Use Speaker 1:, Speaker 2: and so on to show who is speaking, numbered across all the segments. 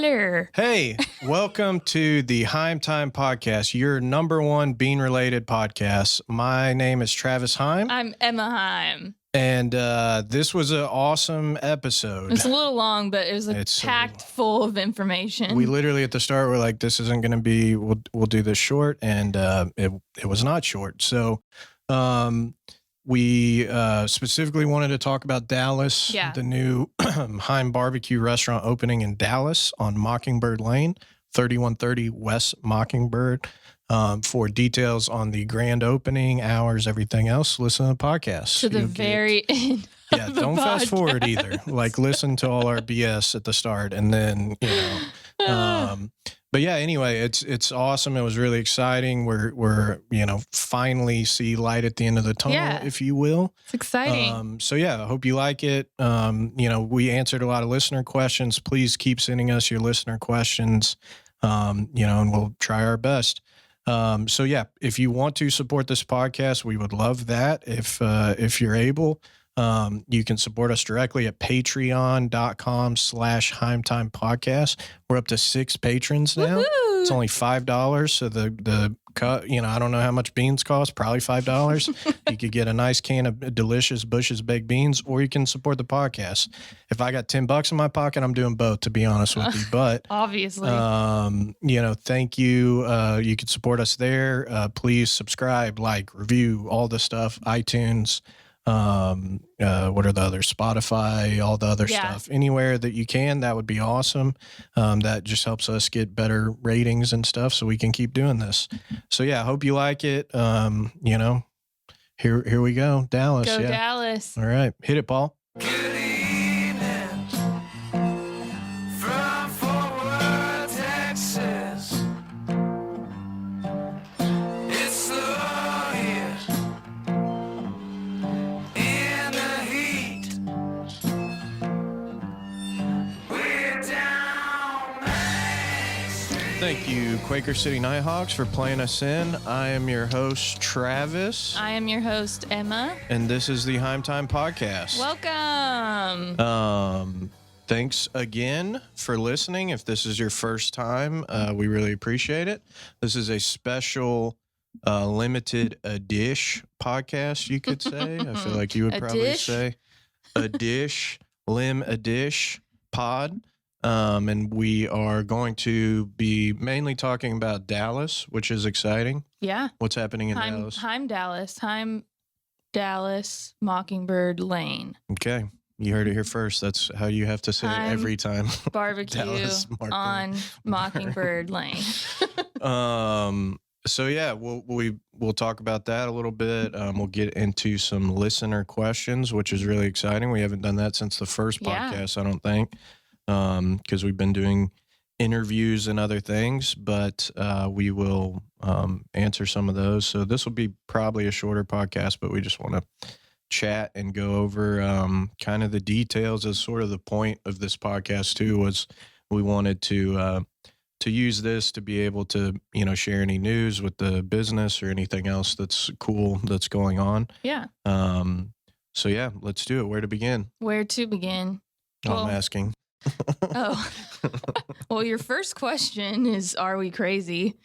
Speaker 1: Hello.
Speaker 2: Hey, welcome to the Heim Podcast, your number one bean-related podcast. My name is Travis Heim.
Speaker 1: I'm Emma Heim.
Speaker 2: And this was an awesome episode.
Speaker 1: It's a little long, but it was packed full of information.
Speaker 2: We literally at the start were like, this isn't going to be, we'll do this short. And it was not short. So we specifically wanted to talk about Dallas, the new Heim BBQ restaurant opening in Dallas on Mockingbird Lane, 3130 West Mockingbird. For details on the grand opening, hours, everything else, listen to the podcast.
Speaker 1: To the very end.
Speaker 2: Yeah, don't fast forward either. Like, listen to all our BS at the start, and then, but yeah, anyway, it's awesome. It was really exciting. We're finally see light at the end of the tunnel, if you will.
Speaker 1: It's exciting.
Speaker 2: So yeah, I hope you like it. We answered a lot of listener questions. Please keep sending us your listener questions. And we'll try our best. So yeah, if you want to support this podcast, we would love that. If you're able, you can support us directly at patreon.com/HeimTime Podcast. We're up to 6 patrons now.
Speaker 1: Woo-hoo!
Speaker 2: It's only $5. So the cut, I don't know how much beans cost, probably $5. You could get a nice can of delicious Bush's baked beans, or you can support the podcast. If I got $10 in my pocket, I'm doing both, to be honest with you. But
Speaker 1: obviously,
Speaker 2: thank you. You can support us there. Please subscribe, like, review, all the stuff, iTunes. What are the others? Spotify, all the other stuff. Anywhere that you can, that would be awesome. That just helps us get better ratings and stuff so we can keep doing this. So yeah, I hope you like it. Here we go. Dallas.
Speaker 1: Go Dallas.
Speaker 2: All right. Hit it, Paul.
Speaker 3: Good evening from Fort Worth, Texas. It's slow here in the heat. We're down Main Street.
Speaker 2: Thank you, Quaker City Nighthawks, for playing us in. I am your host, Travis.
Speaker 1: I am your host, Emma.
Speaker 2: And this is the Heim Podcast.
Speaker 1: Welcome.
Speaker 2: Thanks again for listening. If this is your first time, we really appreciate it. This is a special limited edition podcast, you could say. I feel like you would probably say a dish, pod. And we are going to be mainly talking about Dallas, which is exciting.
Speaker 1: Yeah.
Speaker 2: What's happening in Dallas?
Speaker 1: Heim Dallas, Mockingbird Lane.
Speaker 2: Okay. You heard it here first. That's how you have to say it every time.
Speaker 1: Barbecue on Mockingbird Lane.
Speaker 2: So yeah, we'll talk about that a little bit. We'll get into some listener questions, which is really exciting. We haven't done that since the first podcast, I don't think, because we've been doing interviews and other things, but we will answer some of those. So this will be probably a shorter podcast, but we just want to chat and go over kind of the details. As sort of the point of this podcast too was we wanted to use this to be able to share any news with the business or anything else that's cool that's going on.
Speaker 1: Yeah.
Speaker 2: So yeah, let's do it. Where to begin?
Speaker 1: I'm
Speaker 2: asking.
Speaker 1: Oh, well, your first question is, are we crazy?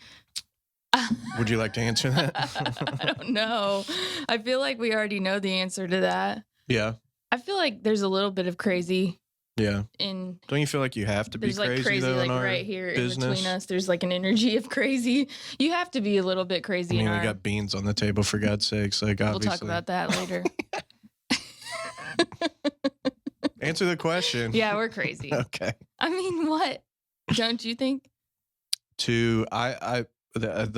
Speaker 2: Would you like to answer that?
Speaker 1: I don't know. I feel like we already know the answer to that.
Speaker 2: Yeah.
Speaker 1: I feel like there's a little bit of crazy.
Speaker 2: Yeah.
Speaker 1: Don't
Speaker 2: you feel like you have to be crazy though, in our
Speaker 1: right here
Speaker 2: business?
Speaker 1: In between us? There's like an energy of crazy. You have to be a little bit crazy.
Speaker 2: We got beans on the table, for God's sakes. Like,
Speaker 1: we'll
Speaker 2: obviously.
Speaker 1: talk about that later.
Speaker 2: Answer the question.
Speaker 1: Yeah, we're crazy.
Speaker 2: Okay.
Speaker 1: I mean, what? Don't you think?
Speaker 2: The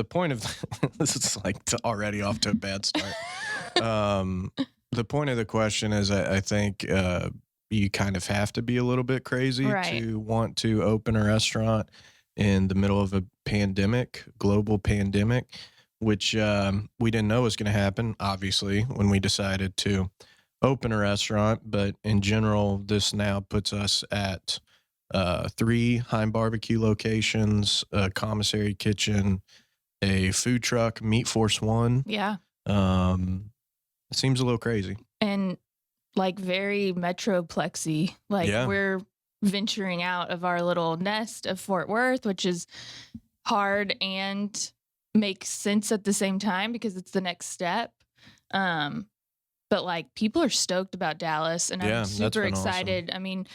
Speaker 2: point of this is like already off to a bad start. The point of the question is, I think you kind of have to be a little bit crazy to want to open a restaurant in the middle of a global pandemic, which we didn't know was going to happen, obviously, when we decided to open a restaurant. But in general, this now puts us at 3 Heim BBQ locations, a commissary kitchen, a food truck, Meat Force One.
Speaker 1: Yeah.
Speaker 2: It seems a little crazy.
Speaker 1: And like very metroplexy. Like we're venturing out of our little nest of Fort Worth, which is hard and makes sense at the same time because it's the next step. But like people are stoked about Dallas, and
Speaker 2: Yeah,
Speaker 1: I'm
Speaker 2: that's
Speaker 1: super
Speaker 2: been awesome.
Speaker 1: excited. I mean,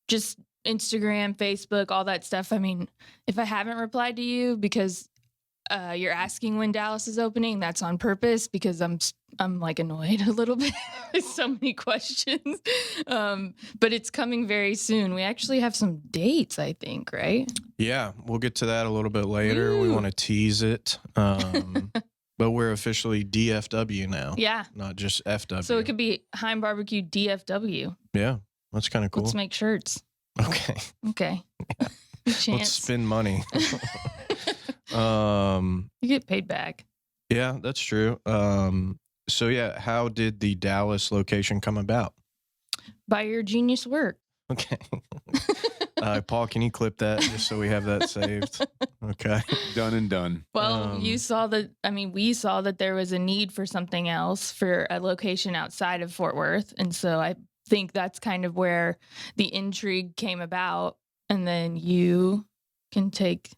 Speaker 1: just Instagram, Facebook, all that stuff. I mean, if I haven't replied to you because you're asking when Dallas is opening, that's on purpose because I'm like annoyed a little bit with so many questions. But it's coming very soon. We actually have some dates, I think, right?
Speaker 2: Yeah, we'll get to that a little bit later. We
Speaker 1: Woo.
Speaker 2: want to tease it. But we're officially DFW now.
Speaker 1: Yeah.
Speaker 2: Not just FW.
Speaker 1: So it could be Heim BBQ DFW.
Speaker 2: Yeah, that's kind of cool.
Speaker 1: Let's make shirts.
Speaker 2: Okay.
Speaker 1: Okay.
Speaker 2: Let's
Speaker 1: Chance.
Speaker 2: spend money.
Speaker 1: You get paid back.
Speaker 2: Yeah, that's true. So yeah, how did the Dallas location come about?
Speaker 1: By your genius work.
Speaker 2: Okay. Paul, can you clip that just so we have that saved? Okay.
Speaker 4: Done and done.
Speaker 1: Well, we saw that there was a need for something else for a location outside of Fort Worth. And so I think that's kind of where the intrigue came about. And then you can take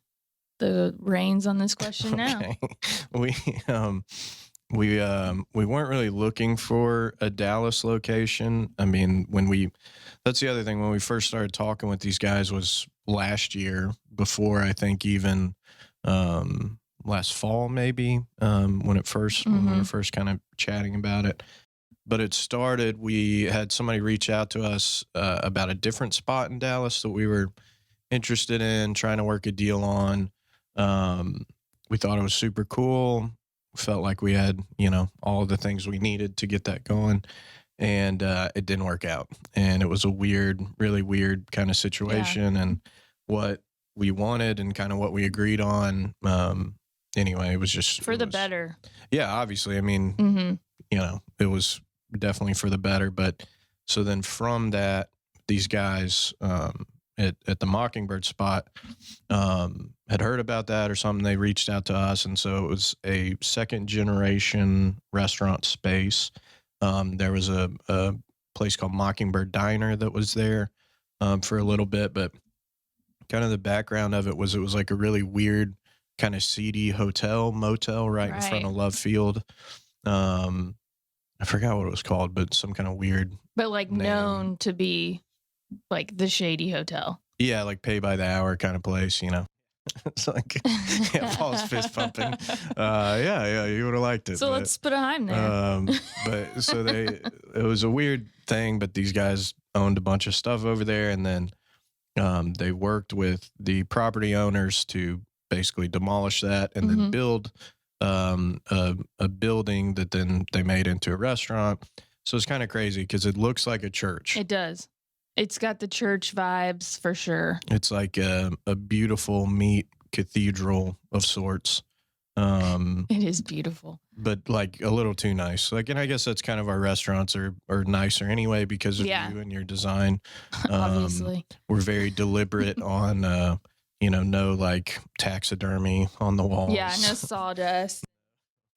Speaker 1: the reins on this question now.
Speaker 2: Okay. We weren't really looking for a Dallas location. I mean, that's the other thing, when we first started talking with these guys was last year, before I think even last fall maybe, when we were first kind of chatting about it. But it started, we had somebody reach out to us about a different spot in Dallas that we were interested in trying to work a deal on. We thought it was super cool. Felt like we had, all the things we needed to get that going, and it didn't work out. And it was a really weird kind of situation, and what we wanted and kind of what we agreed on. Anyway, it was just
Speaker 1: For the better.
Speaker 2: Yeah, obviously. I mean, it was definitely for the better. But so then from that, these guys at the Mockingbird spot had heard about that or something. They reached out to us, and so it was a second generation restaurant space. There was a place called Mockingbird Diner that was there for a little bit, but kind of the background of it was like a really weird kind of seedy motel right in front of Love Field. I forgot what it was called, but some kind of weird,
Speaker 1: but like
Speaker 2: name.
Speaker 1: Known to be like the shady hotel.
Speaker 2: Yeah, like pay by the hour kind of place, It's like, yeah, Paul's fist pumping. Yeah, you would have liked it.
Speaker 1: So let's put a Heim there.
Speaker 2: But so it was a weird thing, but these guys owned a bunch of stuff over there, and then they worked with the property owners to basically demolish that and then build a building that then they made into a restaurant. So it's kind of crazy because it looks like a church.
Speaker 1: It does. It's got the church vibes for sure.
Speaker 2: It's like a beautiful meat cathedral of sorts.
Speaker 1: It is beautiful,
Speaker 2: but like a little too nice. Like, and I guess that's kind of our restaurants are nicer anyway because of you and your design.
Speaker 1: Obviously,
Speaker 2: we're very deliberate on, no like taxidermy on the walls.
Speaker 1: Yeah, no sawdust,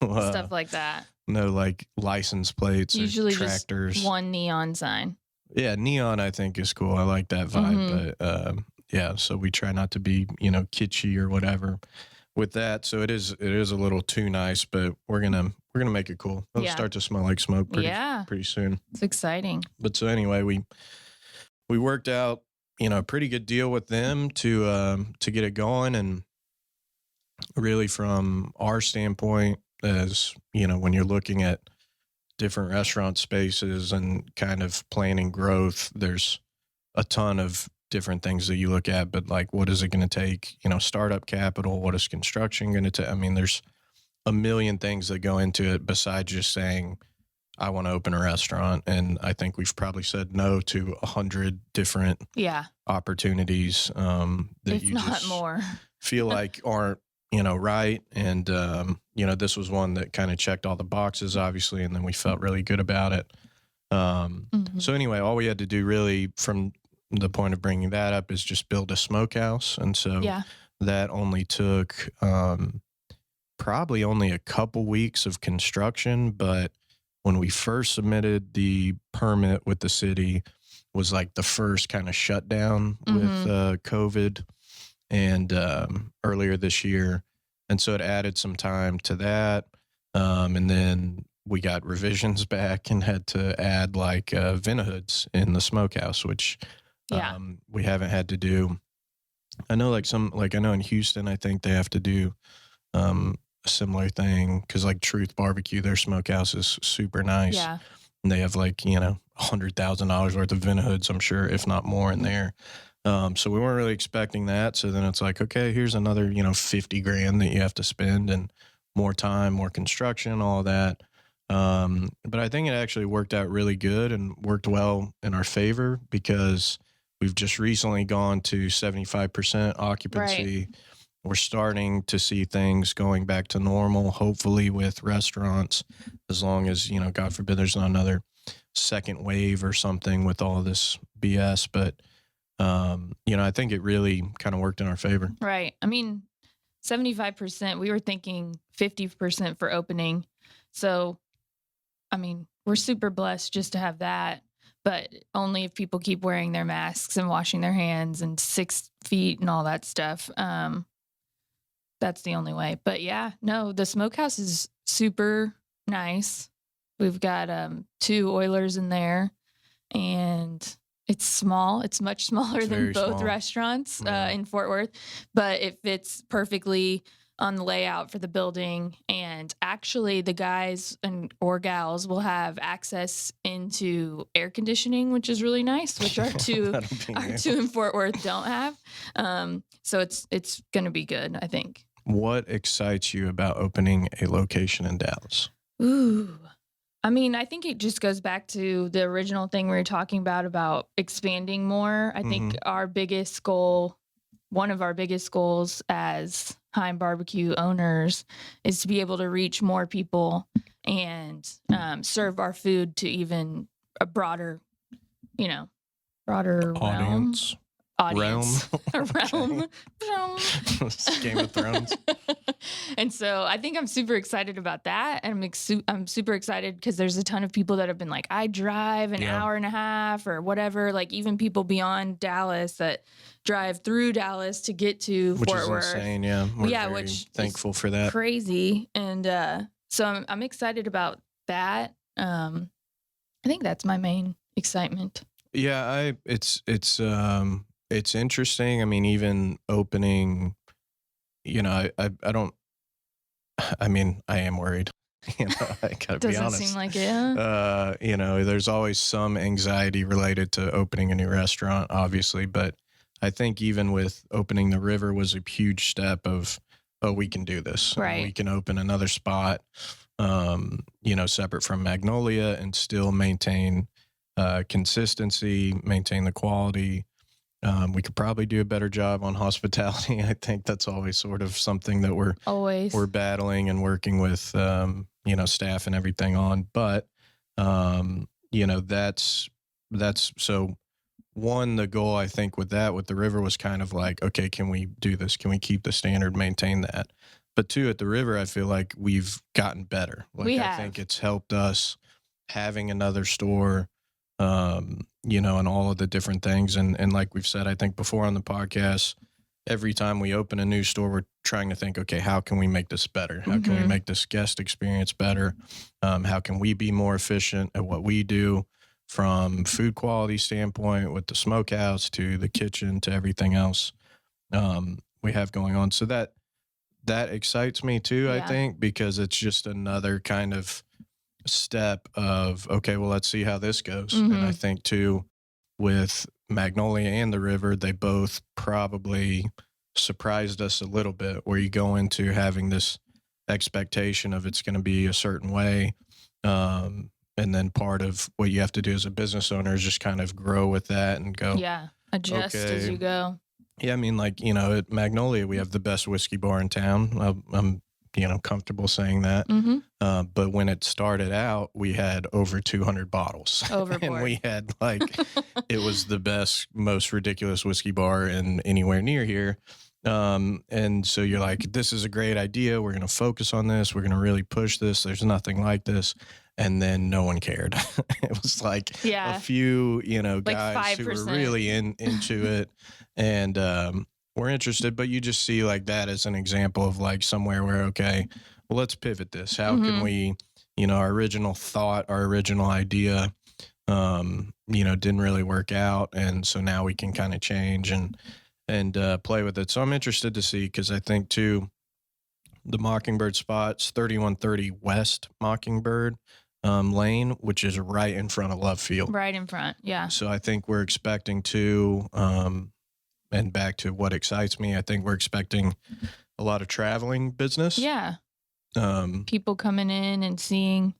Speaker 1: stuff like that.
Speaker 2: No like license plates.
Speaker 1: Usually
Speaker 2: or tractors.
Speaker 1: Just one neon sign.
Speaker 2: Yeah, neon I think is cool. I like that vibe. But yeah, so we try not to be, kitschy or whatever with that. So it is a little too nice, but we're gonna make it cool. It'll start to smell like smoke pretty soon.
Speaker 1: It's exciting.
Speaker 2: But so anyway, we worked out, a pretty good deal with them to get it going, and really from our standpoint, as when you're looking at different restaurant spaces and kind of planning growth, there's a ton of different things that you look at, but like, what is it going to take? Startup capital, what is construction going to take? I mean, there's a million things that go into it besides just saying, I want to open a restaurant. And I think we've probably said no to 100 different opportunities that
Speaker 1: if
Speaker 2: you
Speaker 1: not
Speaker 2: just
Speaker 1: more
Speaker 2: feel like aren't, right. And, this was one that kind of checked all the boxes, obviously, and then we felt really good about it. So anyway, all we had to do really from the point of bringing that up is just build a smokehouse. And so that only took probably only a couple weeks of construction. But when we first submitted the permit with the city, was like the first kind of shutdown with COVID and earlier this year. And so it added some time to that. And then we got revisions back and had to add like vinahoods in the smokehouse, which we haven't had to do. I know I know in Houston, I think they have to do a similar thing because like Truth Barbecue, their smokehouse is super nice.
Speaker 1: Yeah.
Speaker 2: And they have like, $100,000 worth of vinahoods, I'm sure, if not more in there. So we weren't really expecting that. So then it's like, okay, here's another, $50,000 that you have to spend and more time, more construction, all that. But I think it actually worked out really good and worked well in our favor because we've just recently gone to 75% occupancy.
Speaker 1: Right.
Speaker 2: We're starting to see things going back to normal, hopefully with restaurants, as long as, God forbid there's not another second wave or something with all this BS. But, I think it really kind of worked in our favor.
Speaker 1: Right. I mean, 75%, we were thinking 50% for opening. So, I mean, we're super blessed just to have that, but only if people keep wearing their masks and washing their hands and 6 feet and all that stuff. That's the only way. But yeah, no, the smokehouse is super nice. We've got 2 Oilers in there, and it's small. It's much smaller than both
Speaker 2: small.
Speaker 1: Restaurants in Fort Worth, but it fits perfectly on the layout for the building. And actually, the guys or gals will have access into air conditioning, which is really nice, which our two in Fort Worth don't have. So it's going to be good, I think.
Speaker 2: What excites you about opening a location in Dallas?
Speaker 1: Ooh. I mean, I think it just goes back to the original thing we were talking about expanding more. I think our biggest goal, one of our biggest goals as Heim BBQ owners, is to be able to reach more people and serve our food to even a broader
Speaker 2: Audience.
Speaker 1: audience. Realm.
Speaker 2: Game of Thrones.
Speaker 1: And so I think I'm super excited about that. And I'm super excited because there's a ton of people that have been like, I drive an hour and a half or whatever, like even people beyond Dallas that drive through Dallas to get to Fort Worth.
Speaker 2: Which is insane, yeah. We're very
Speaker 1: which
Speaker 2: thankful for that.
Speaker 1: Crazy. And so I'm excited about that. I think that's my main excitement.
Speaker 2: Yeah, it's interesting. I mean, even opening, I am worried. I gotta be honest.
Speaker 1: Doesn't seem like it.
Speaker 2: There's always some anxiety related to opening a new restaurant, obviously. But I think even with opening the River was a huge step of, we can do this.
Speaker 1: Right.
Speaker 2: We can open another spot, separate from Magnolia and still maintain consistency, maintain the quality. We could probably do a better job on hospitality. I think that's always sort of something that we're battling and working with, staff and everything on. But, that's so one, the goal I think with the River was kind of like, okay, can we do this? Can we keep the standard, maintain that? But 2, at the River, I feel like we've gotten better. I think it's helped us having another store, and all of the different things. And like we've said, I think before on the podcast, every time we open a new store, we're trying to think, okay, how can we make this better? How can we make this guest experience better? How can we be more efficient at what we do from food quality standpoint with the smokehouse to the kitchen to everything else we have going on? So that excites me too, I think, because it's just another kind of step of, okay, well, let's see how this goes. And I think too, with Magnolia and the River, they both probably surprised us a little bit, where you go into having this expectation of it's going to be a certain way. And then part of what you have to do as a business owner is just kind of grow with that and go,
Speaker 1: adjust as you go.
Speaker 2: Yeah. I mean, at Magnolia, we have the best whiskey bar in town. I'm comfortable saying that. But when it started out, we had over 200 bottles.
Speaker 1: Overboard.
Speaker 2: And we had it was the best, most ridiculous whiskey bar in anywhere near here. And so you're like, this is a great idea. We're going to focus on this. We're going to really push this. There's nothing like this. And then no one cared. It was like a few,
Speaker 1: like
Speaker 2: guys
Speaker 1: 5%.
Speaker 2: who were really into it and were interested. But you just see like that as an example of like somewhere where, okay, well, let's pivot this. How can we, our original thought, our original idea, didn't really work out. And so now we can kind of change and play with it. So I'm interested to see, because I think too, the Mockingbird spot's 3130 West Mockingbird Lane, which is right in front of Love Field.
Speaker 1: Right in front, yeah.
Speaker 2: So I think we're expecting to, and back to what excites me, I think we're expecting a lot of traveling business.
Speaker 1: Yeah. People coming in and seeing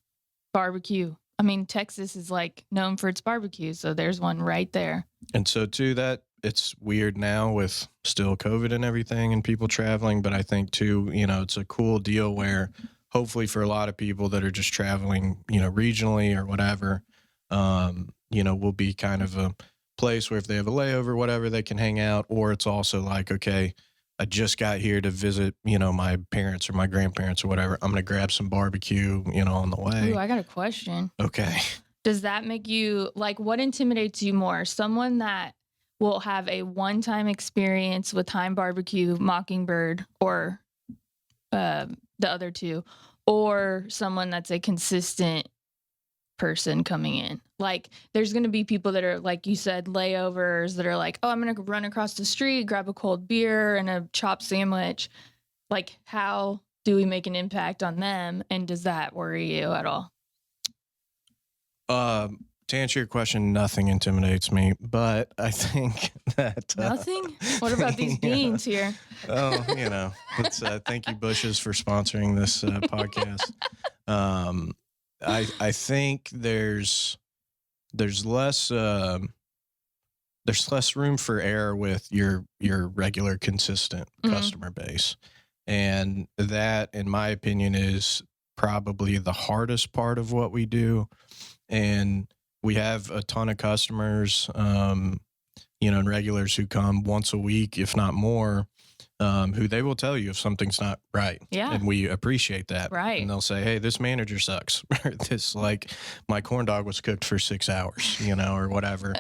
Speaker 1: barbecue. I mean, Texas is like known for its barbecue, so there's one right there.
Speaker 2: And so too, that it's weird now with still COVID and everything and people traveling, but I think too, it's a cool deal where hopefully for a lot of people that are just traveling, regionally or whatever, will be kind of a place where if they have a layover, whatever, they can hang out. Or it's also like, okay, I just got here to visit, my parents or my grandparents or whatever. I'm going to grab some barbecue, on the way.
Speaker 1: Ooh, I got a question.
Speaker 2: Okay.
Speaker 1: Does that make you, like, what intimidates you more? Someone that will have a one-time experience with Heim BBQ, Mockingbird, or the other two, or someone that's a consistent person coming in? Like, there's going to be people that are, like you said, layovers that are like, oh, I'm going to run across the street, grab a cold beer and a chopped sandwich. Like, how do we make an impact on them? And does that worry you at all?
Speaker 2: To answer your question, nothing intimidates me, but I think that
Speaker 1: nothing. What about these beans here?
Speaker 2: Oh, let's thank you, Bushes, for sponsoring this podcast. I think there's less room for error with your regular consistent customer base, and that, in my opinion, is probably the hardest part of what we do. And we have a ton of customers, and regulars who come once a week, if not more, who they will tell you if something's not right.
Speaker 1: Yeah.
Speaker 2: And we appreciate that.
Speaker 1: Right.
Speaker 2: And they'll say, hey, this manager sucks. This, like, my corn dog was cooked for 6 hours, or whatever.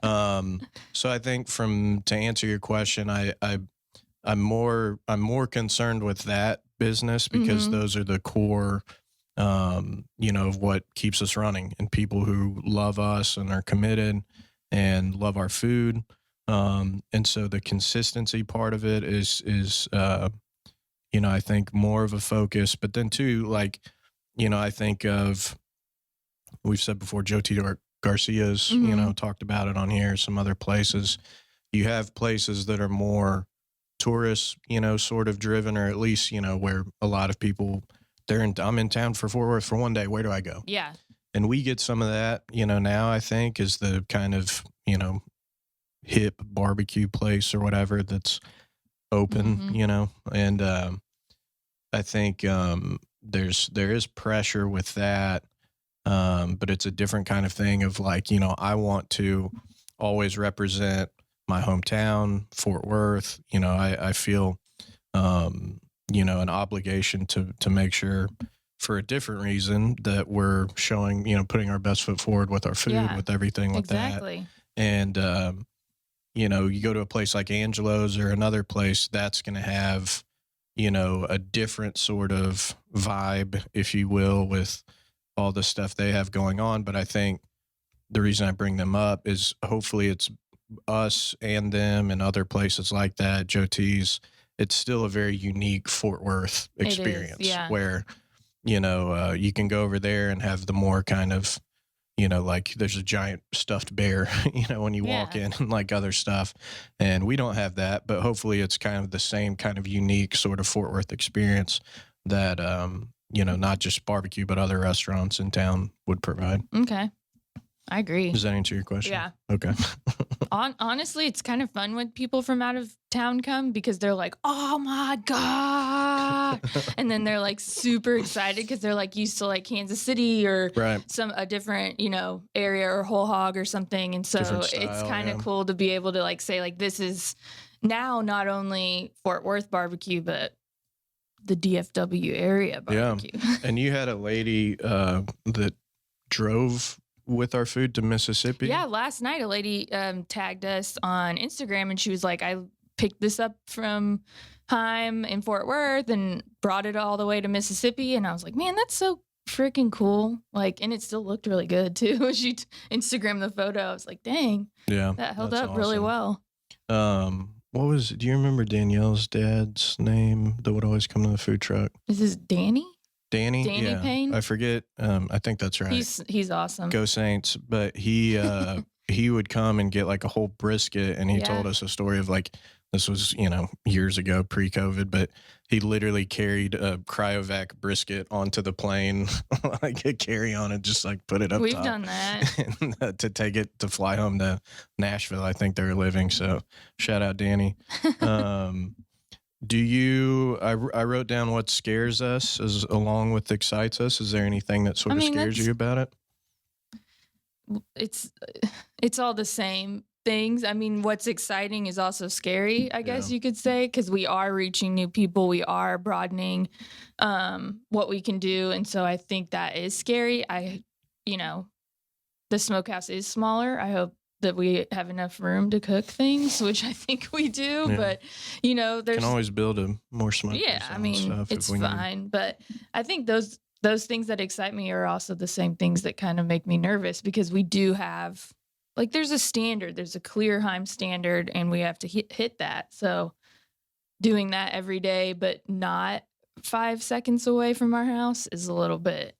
Speaker 2: So I think to answer your question, I'm more concerned with that business because those are the core, of what keeps us running, and people who love us and are committed and love our food. And so the consistency part of it is I think more of a focus, but then too, like, I think of, we've said before, Joe T. Garcia's, talked about it on here, some other places. You have places that are more tourist, sort of driven, or at least, where a lot of people, I'm in town for Fort Worth for one day. Where do I go?
Speaker 1: Yeah. And
Speaker 2: we get some of that, now I think is the kind of, hip barbecue place or whatever that's open, and I think there is pressure with that, but it's a different kind of thing of like, I want to always represent my hometown, Fort Worth. I feel an obligation to make sure, for a different reason, that we're showing, putting our best foot forward with our food, with everything like
Speaker 1: exactly.
Speaker 2: that. And you go to a place like Angelo's or another place, that's going to have, a different sort of vibe, if you will, with all the stuff they have going on. But I think the reason I bring them up is hopefully it's us and them and other places like that, Joe T's. It's still a very unique Fort Worth experience where, you can go over there and have the more kind of, like there's a giant stuffed bear, when you walk in, and like other stuff. And we don't have that, but hopefully it's kind of the same kind of unique sort of Fort Worth experience that, not just barbecue, but other restaurants in town would provide.
Speaker 1: Okay. I agree.
Speaker 2: Does that answer your question?
Speaker 1: Yeah.
Speaker 2: Okay.
Speaker 1: Honestly, it's kind of fun when people from out of town come, because they're like, oh my God. And then they're like super excited because they're like used to like Kansas City or a different, area or whole hog or something. And so it's kind of cool to be able to like say like, this is now not only Fort Worth barbecue, but the DFW area barbecue.
Speaker 2: And you had a lady that drove with our food to Mississippi.
Speaker 1: Yeah, last night a lady tagged us on Instagram, and she was like, I picked this up from Heim in Fort Worth and brought it all the way to Mississippi. And I was like, man, that's so freaking cool. Like, and it still looked really good too. She Instagrammed the photo. I was like, dang, that held up really well.
Speaker 2: Do you remember Danielle's dad's name that would always come to the food truck?
Speaker 1: Is this Danny?
Speaker 2: Danny
Speaker 1: Danny Payne?
Speaker 2: I forget. I think that's right.
Speaker 1: He's awesome.
Speaker 2: Go Saints. But he would come and get like a whole brisket, and he told us a story of like, this was, years ago, pre-COVID, but he literally carried a cryovac brisket onto the plane, like a carry-on, and just like put it up
Speaker 1: We've
Speaker 2: top.
Speaker 1: done that.
Speaker 2: And, to take it to fly home to Nashville, I think they were living. So shout out Danny. I wrote down what scares us along with excites us. Is there anything that sort of scares you about it?
Speaker 1: It's all the same things. I mean, what's exciting is also scary, I guess you could say, because we are reaching new people. We are broadening what we can do. And so I think that is scary. The smokehouse is smaller. I hope that we have enough room to cook things, which I think we do.
Speaker 2: Yeah.
Speaker 1: But, there's...
Speaker 2: can always build a more smokehouse.
Speaker 1: Yeah, I mean, it's fine. But I think those things that excite me are also the same things that kind of make me nervous, because we do have... Like, there's a standard, there's a clear Heim standard, and we have to hit that. So doing that every day, but not 5 seconds away from our house is a little bit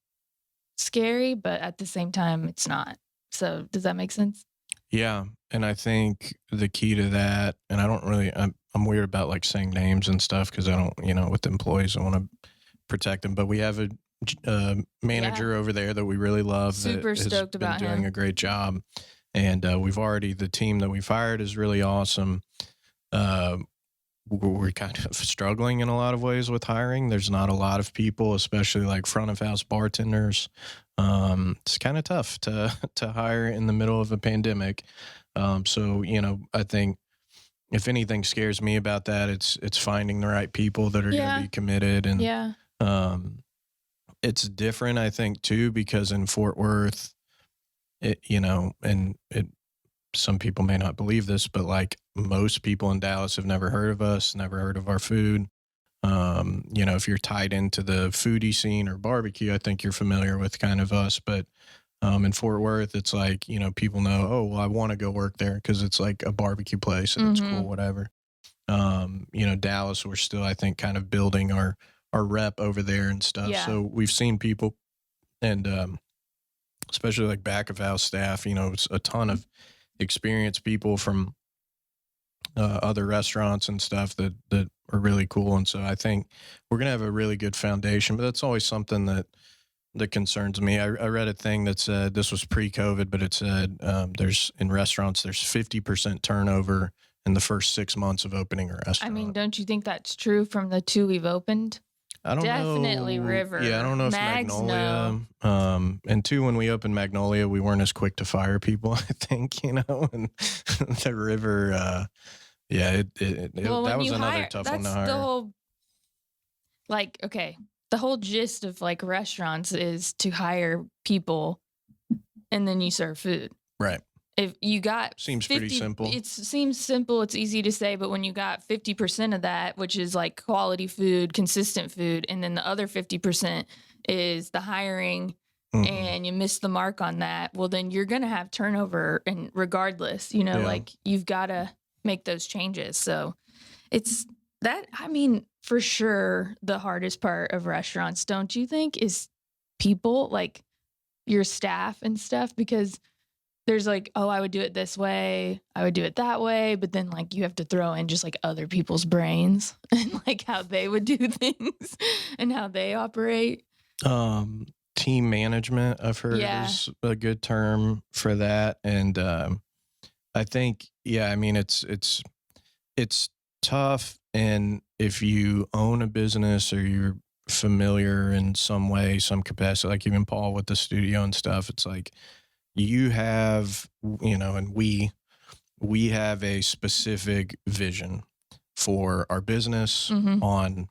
Speaker 1: scary, but at the same time, it's not. So does that make sense?
Speaker 2: Yeah. And I think the key to that, and I'm weird about like saying names and stuff, because I don't, with the employees, I want to protect them. But we have a manager over there that we really love.
Speaker 1: Super stoked about him.
Speaker 2: Doing a great job. And the team that we've hired is really awesome. We're kind of struggling in a lot of ways with hiring. There's not a lot of people, especially like front of house bartenders. It's kind of tough to hire in the middle of a pandemic. So, I think if anything scares me about that, it's finding the right people that are going to be committed. And it's different, I think, too, because in Fort Worth, some people may not believe this, but like most people in Dallas have never heard of us, never heard of our food. If you're tied into the foodie scene or barbecue, I think you're familiar with kind of us. But in Fort Worth, it's like, people know, oh, well, I want to go work there because it's like a barbecue place and it's cool, whatever. Dallas, we're still, I think, kind of building our rep over there and stuff. Yeah. So we've seen people and, especially like back of house staff, it's a ton of experienced people from other restaurants and stuff that are really cool. And so I think we're going to have a really good foundation, but that's always something that concerns me. I read a thing that said, this was pre-COVID, but it said there's 50% turnover in the first 6 months of opening a restaurant.
Speaker 1: I mean, don't you think that's true from the 2 we've opened?
Speaker 2: I don't
Speaker 1: Definitely
Speaker 2: know.
Speaker 1: River.
Speaker 2: Yeah, I don't know if
Speaker 1: Mags,
Speaker 2: Magnolia. No. And 2, when we opened Magnolia, we weren't as quick to fire people, I think, and the River, that was another tough one to hire.
Speaker 1: The whole, the whole gist of like restaurants is to hire people and then you serve food.
Speaker 2: Right.
Speaker 1: If you got
Speaker 2: seems pretty simple.
Speaker 1: It seems simple. It's easy to say, but when you got 50% of that, which is like quality food, consistent food, and then the other 50% is the hiring, and you miss the mark on that, well, then you're gonna have turnover, and regardless, like you've got to make those changes. So it's that. I mean, for sure, the hardest part of restaurants, don't you think, is people, like your staff and stuff, because there's like, oh, I would do it this way, I would do it that way, but then like you have to throw in just like other people's brains and like how they would do things and how they operate.
Speaker 2: Team management, I've heard, is a good term for that. And I think, I mean, it's tough. And if you own a business or you're familiar in some way, some capacity, like even Paul with the studio and stuff, it's like, you have, and we have a specific vision for our business
Speaker 1: Mhm.
Speaker 2: on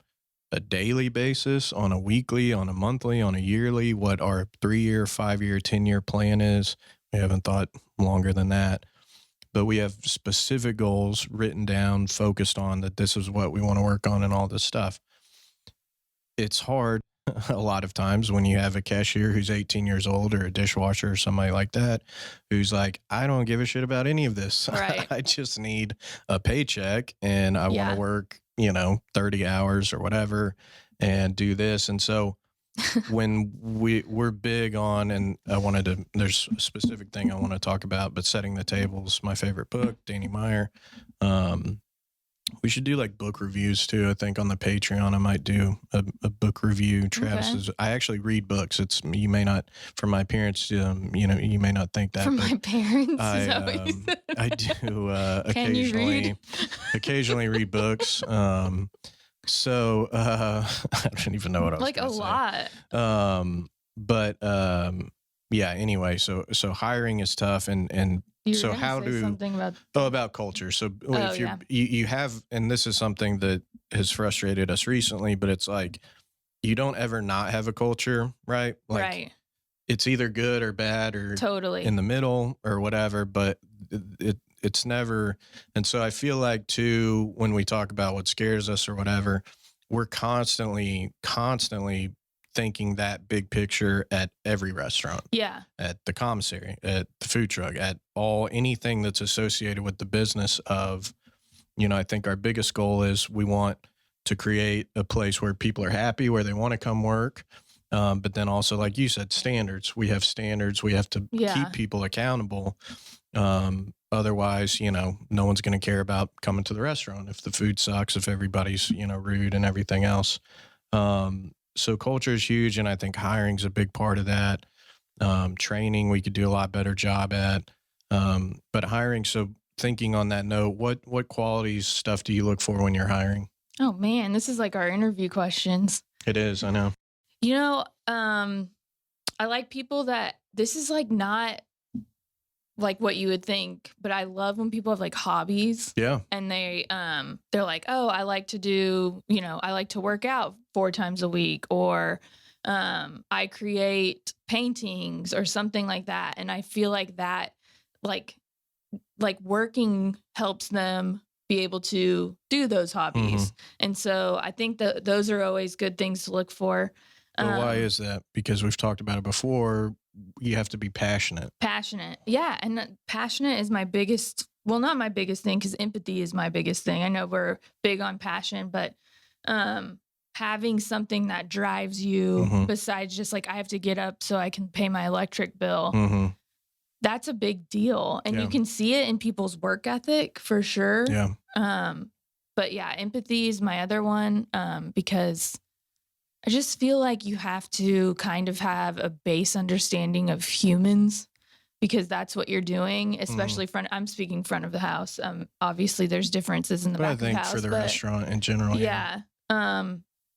Speaker 2: a daily basis, on a weekly, on a monthly, on a yearly, what our 3-year, 5-year, 10-year plan is. We haven't thought longer than that, but we have specific goals written down, focused on that this is what we want to work on and all this stuff. It's hard a lot of times when you have a cashier who's 18 years old or a dishwasher or somebody like that who's like, I don't give a shit about any of this.
Speaker 1: Right.
Speaker 2: I just need a paycheck and I want
Speaker 1: Yeah.
Speaker 2: to work, 30 hours or whatever and do this. And so when we're big on, and there's a specific thing I want to talk about, but Setting the Tables, my favorite book, Danny Meyer. We should do like book reviews too. I think on the Patreon, I might do a book review. Travis I actually read books. You may not, from my appearance, you may not think that.
Speaker 1: From
Speaker 2: but
Speaker 1: my parents.
Speaker 2: I,
Speaker 1: Is that what you said?
Speaker 2: I do
Speaker 1: Can you read?
Speaker 2: occasionally read books. So I don't even know what I was
Speaker 1: Like a
Speaker 2: gonna say.
Speaker 1: lot.
Speaker 2: Yeah, anyway, so hiring is tough and
Speaker 1: You were
Speaker 2: so
Speaker 1: gonna
Speaker 2: how
Speaker 1: say
Speaker 2: do
Speaker 1: something about
Speaker 2: about culture. So if
Speaker 1: yeah.
Speaker 2: you have, and this is something that has frustrated us recently, but it's like you don't ever not have a culture, right? Like
Speaker 1: right.
Speaker 2: it's either good or bad or
Speaker 1: Totally.
Speaker 2: in the middle or whatever, but it's never. And so I feel like too, when we talk about what scares us or whatever, we're constantly thinking that big picture at every restaurant,
Speaker 1: Yeah.
Speaker 2: at the commissary, at the food truck, at anything that's associated with the business of, I think our biggest goal is we want to create a place where people are happy, where they want to come work. But then also, like you said, standards. We have standards. We have to
Speaker 1: Yeah.
Speaker 2: keep people accountable. Otherwise, no one's going to care about coming to the restaurant if the food sucks, if everybody's, rude and everything else. So culture is huge. And I think hiring's a big part of that. Training, we could do a lot better job at. But hiring, so thinking on that note, what qualities, stuff do you look for when you're hiring?
Speaker 1: Oh man, this is like our interview questions.
Speaker 2: It is, I know.
Speaker 1: I like people that this is like not like what you would think, but I love when people have like hobbies.
Speaker 2: Yeah.
Speaker 1: And they're like, oh, I like to do, I like to work out 4 times a week, or I create paintings or something like that. And I feel like that, like working helps them be able to do those hobbies.
Speaker 2: Mm-hmm.
Speaker 1: And so I think that those are always good things to look for.
Speaker 2: So why is that? Because we've talked about it before. You have to be passionate.
Speaker 1: Passionate. Yeah. And passionate is my biggest, well, not my biggest thing, because empathy is my biggest thing. I know we're big on passion, but having something that drives you
Speaker 2: Mm-hmm.
Speaker 1: besides just like, I have to get up so I can pay my electric bill.
Speaker 2: Mm-hmm.
Speaker 1: That's a big deal. And
Speaker 2: Yeah.
Speaker 1: you can see it in people's work ethic for sure.
Speaker 2: Yeah.
Speaker 1: But yeah, empathy is my other one, because I just feel like you have to kind of have a base understanding of humans, because that's what you're doing, especially I'm speaking front of the house. Obviously there's differences in the
Speaker 2: But
Speaker 1: back
Speaker 2: I
Speaker 1: of the
Speaker 2: think
Speaker 1: house.
Speaker 2: for the
Speaker 1: but
Speaker 2: restaurant in general.
Speaker 1: yeah.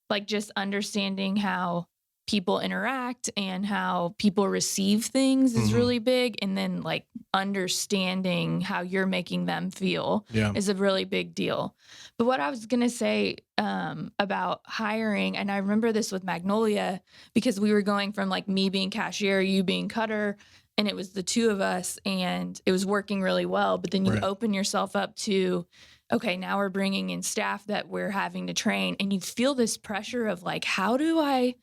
Speaker 1: Like just understanding how people interact and how people receive things is
Speaker 2: Mhm.
Speaker 1: really big. And then like understanding how you're making them feel
Speaker 2: Yeah.
Speaker 1: is a really big deal. But what I was going to say about hiring, and I remember this with Magnolia, because we were going from like me being cashier, you being cutter, and it was the two of us and it was working really well. But then you
Speaker 2: Right.
Speaker 1: open yourself up to, okay, now we're bringing in staff that we're having to train, and you feel this pressure of like, how do I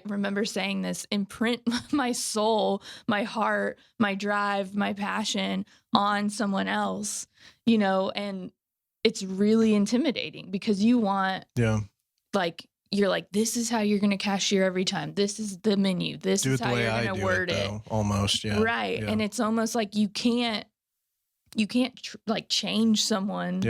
Speaker 1: remember saying this, imprint my soul, my heart, my drive, my passion on someone else, and it's really intimidating because you want,
Speaker 2: Yeah.
Speaker 1: like, you're like, this is how you're going to cashier every time. This is the menu. This
Speaker 2: Do
Speaker 1: is
Speaker 2: it the
Speaker 1: how
Speaker 2: way
Speaker 1: you're
Speaker 2: I
Speaker 1: going to
Speaker 2: do
Speaker 1: word
Speaker 2: it,
Speaker 1: it.
Speaker 2: though, almost. Yeah.
Speaker 1: Right.
Speaker 2: Yeah.
Speaker 1: And it's almost like you can't like change someone's,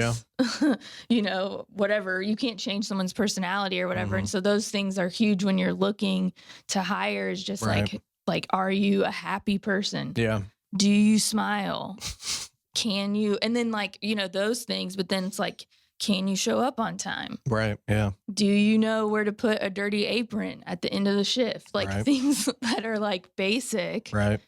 Speaker 1: whatever. You can't change someone's personality or whatever.
Speaker 2: Mhm.
Speaker 1: And so those things are huge when you're looking to hire, is just
Speaker 2: Right.
Speaker 1: like, are you a happy person?
Speaker 2: Yeah.
Speaker 1: Do you smile? Can you, and then like, those things, but then it's like, can you show up on time?
Speaker 2: Right. Yeah.
Speaker 1: Do you know where to put a dirty apron at the end of the shift? Like
Speaker 2: Right.
Speaker 1: things that are like basic,
Speaker 2: Right.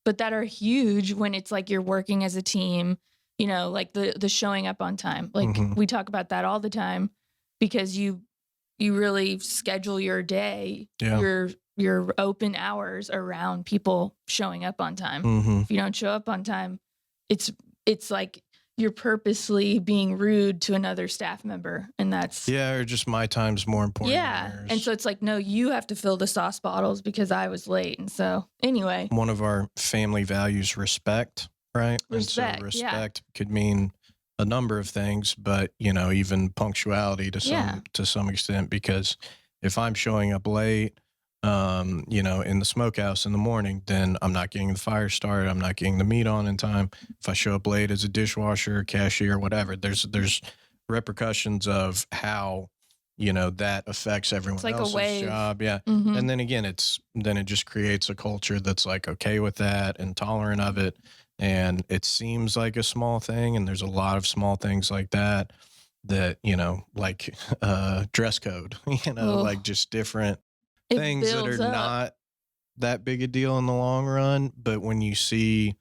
Speaker 1: but that are huge when it's like you're working as a team like the showing up on time. Like
Speaker 2: Mhm.
Speaker 1: we talk about that all the time because you really schedule your day,
Speaker 2: Yeah.
Speaker 1: your open hours around people showing up on time.
Speaker 2: Mhm.
Speaker 1: If you don't show up on time, it's like you're purposely being rude to another staff member, and that's
Speaker 2: Yeah, or just my time's more important than
Speaker 1: yeah.
Speaker 2: yours.
Speaker 1: And so it's like, no, you have to fill the sauce bottles because I was late. And so anyway,
Speaker 2: one of our family values, respect, right?
Speaker 1: Respect,
Speaker 2: And so
Speaker 1: yeah.
Speaker 2: respect could mean a number of things, but even punctuality to
Speaker 1: Yeah.
Speaker 2: some extent, because if I'm showing up late, in the smokehouse in the morning, then I'm not getting the fire started. I'm not getting the meat on in time. If I show up late as a dishwasher, cashier, whatever, there's repercussions of how that affects everyone
Speaker 1: like a
Speaker 2: else's
Speaker 1: wave.
Speaker 2: job. Yeah.
Speaker 1: mhm.
Speaker 2: And then again, it just creates a culture that's like okay with that and tolerant of it. And it seems like a small thing, and there's a lot of small things like that like dress code,
Speaker 1: Oh,
Speaker 2: like just different
Speaker 1: it
Speaker 2: things that
Speaker 1: builds
Speaker 2: are
Speaker 1: up.
Speaker 2: not that big a deal in the long run. But when you see,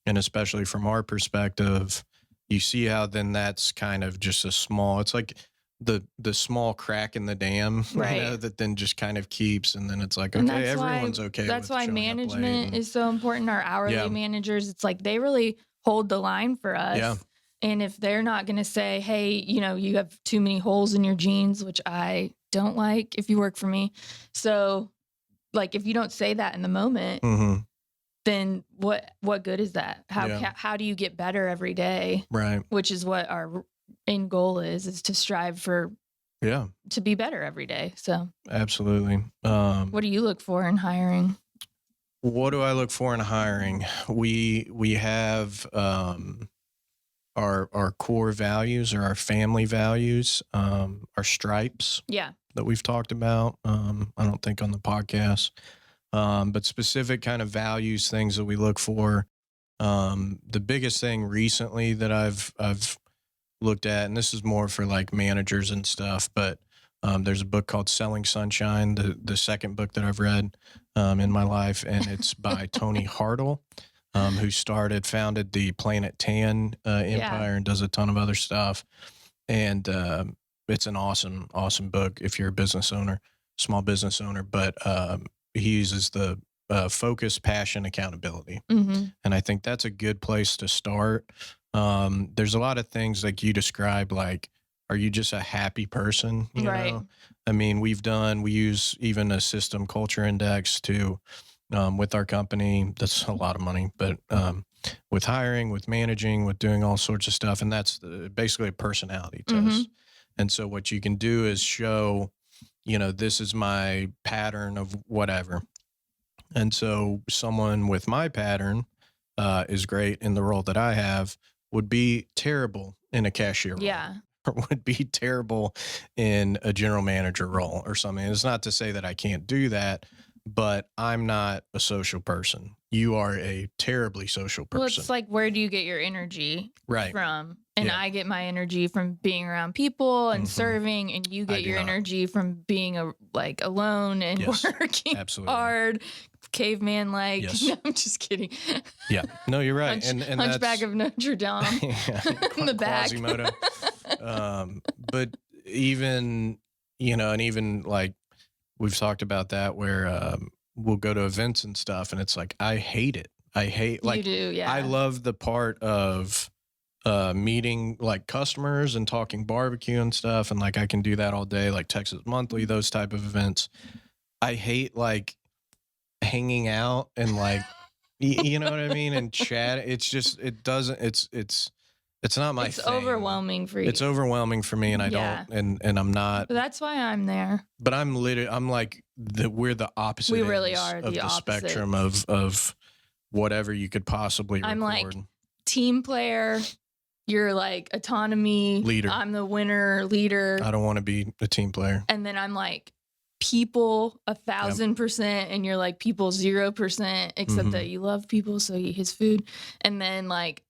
Speaker 2: and especially from our perspective, you see how then that's kind of just it's like the small crack in the dam,
Speaker 1: Right.
Speaker 2: that then just kind of keeps, and then it's like,
Speaker 1: And
Speaker 2: okay,
Speaker 1: that's why
Speaker 2: everyone's okay
Speaker 1: that's
Speaker 2: with
Speaker 1: why
Speaker 2: showing up late
Speaker 1: management
Speaker 2: and-
Speaker 1: is so important. Our hourly
Speaker 2: Yeah.
Speaker 1: managers, it's like they really hold the line for us.
Speaker 2: Yeah.
Speaker 1: And if they're not going to say, hey, you have too many holes in your jeans, which I don't like if you work for me. So like if you don't say that in the moment,
Speaker 2: Mhm.
Speaker 1: then what good is that?
Speaker 2: Yeah.
Speaker 1: How do you get better every day?
Speaker 2: Right.
Speaker 1: Which is what our end goal is to strive
Speaker 2: Yeah,
Speaker 1: to be better every day. So
Speaker 2: absolutely.
Speaker 1: what do you look for in hiring?
Speaker 2: What do I look for in hiring? We have our core values, or our family values, our stripes
Speaker 1: Yeah.
Speaker 2: that we've talked about. I don't think on the podcast, but specific kind of values, things that we look for. The biggest thing recently that I've looked at, and this is more for like managers and stuff, but there's a book called Selling Sunshine, the second book that I've read in my life, and it's by Tony Hartle, who founded the Planet Tan empire and does a ton of other stuff. And it's an awesome book if you're a business owner, small business owner. But he uses the focus, passion, accountability.
Speaker 1: Mm-hmm.
Speaker 2: And I think that's a good place to start. There's a lot of things like you described, like, are you just a happy person? You
Speaker 1: Right.
Speaker 2: know? I mean, we use even a system culture index to, with our company. That's a lot of money, but with hiring, with managing, with doing all sorts of stuff. And that's basically a personality test.
Speaker 1: Mhm.
Speaker 2: And so what you can do is show, this is my pattern of whatever. And so someone with my pattern is great in the role that I have, would be terrible in a cashier role.
Speaker 1: Yeah.
Speaker 2: Or would be terrible in a general manager role or something. It's not to say that I can't do that, but I'm not a social person. You are a terribly social person.
Speaker 1: Well, it's like, where do you get your energy
Speaker 2: Right.
Speaker 1: from? And
Speaker 2: Yeah.
Speaker 1: I get my energy from being around people and
Speaker 2: Mhm.
Speaker 1: serving, and you
Speaker 2: I
Speaker 1: get
Speaker 2: do
Speaker 1: your
Speaker 2: not.
Speaker 1: energy from being alone and
Speaker 2: Yes,
Speaker 1: working
Speaker 2: absolutely.
Speaker 1: hard, caveman like.
Speaker 2: Yes.
Speaker 1: No, I'm just kidding.
Speaker 2: Yeah. No, you're right. and
Speaker 1: Hunchback
Speaker 2: that's,
Speaker 1: of Notre Dame in the back.
Speaker 2: Quasimodo. But even, and even like we've talked about that where we'll go to events and stuff, and it's like, I hate it. I hate,
Speaker 1: You
Speaker 2: like,
Speaker 1: do, yeah.
Speaker 2: I love the part of meeting like customers and talking barbecue and stuff. And like, I can do that all day, like Texas Monthly, those type of events. I hate like hanging out and like, you know what I mean? And chat. It's just, it's not my
Speaker 1: It's
Speaker 2: thing.
Speaker 1: overwhelming for you.
Speaker 2: It's overwhelming for me, and I
Speaker 1: Yeah.
Speaker 2: don't, and I'm not,
Speaker 1: But that's why I'm there.
Speaker 2: but I'm like we're the opposite.
Speaker 1: We really
Speaker 2: ends
Speaker 1: are
Speaker 2: of
Speaker 1: the
Speaker 2: spectrum of whatever you could possibly record.
Speaker 1: I'm like team player. You're like autonomy.
Speaker 2: Leader.
Speaker 1: I'm the winner leader.
Speaker 2: I don't want to be a team player.
Speaker 1: And then I'm like people 1,000%, and you're like people 0%, except
Speaker 2: Mhm.
Speaker 1: that you love people, so you eat his food. And then like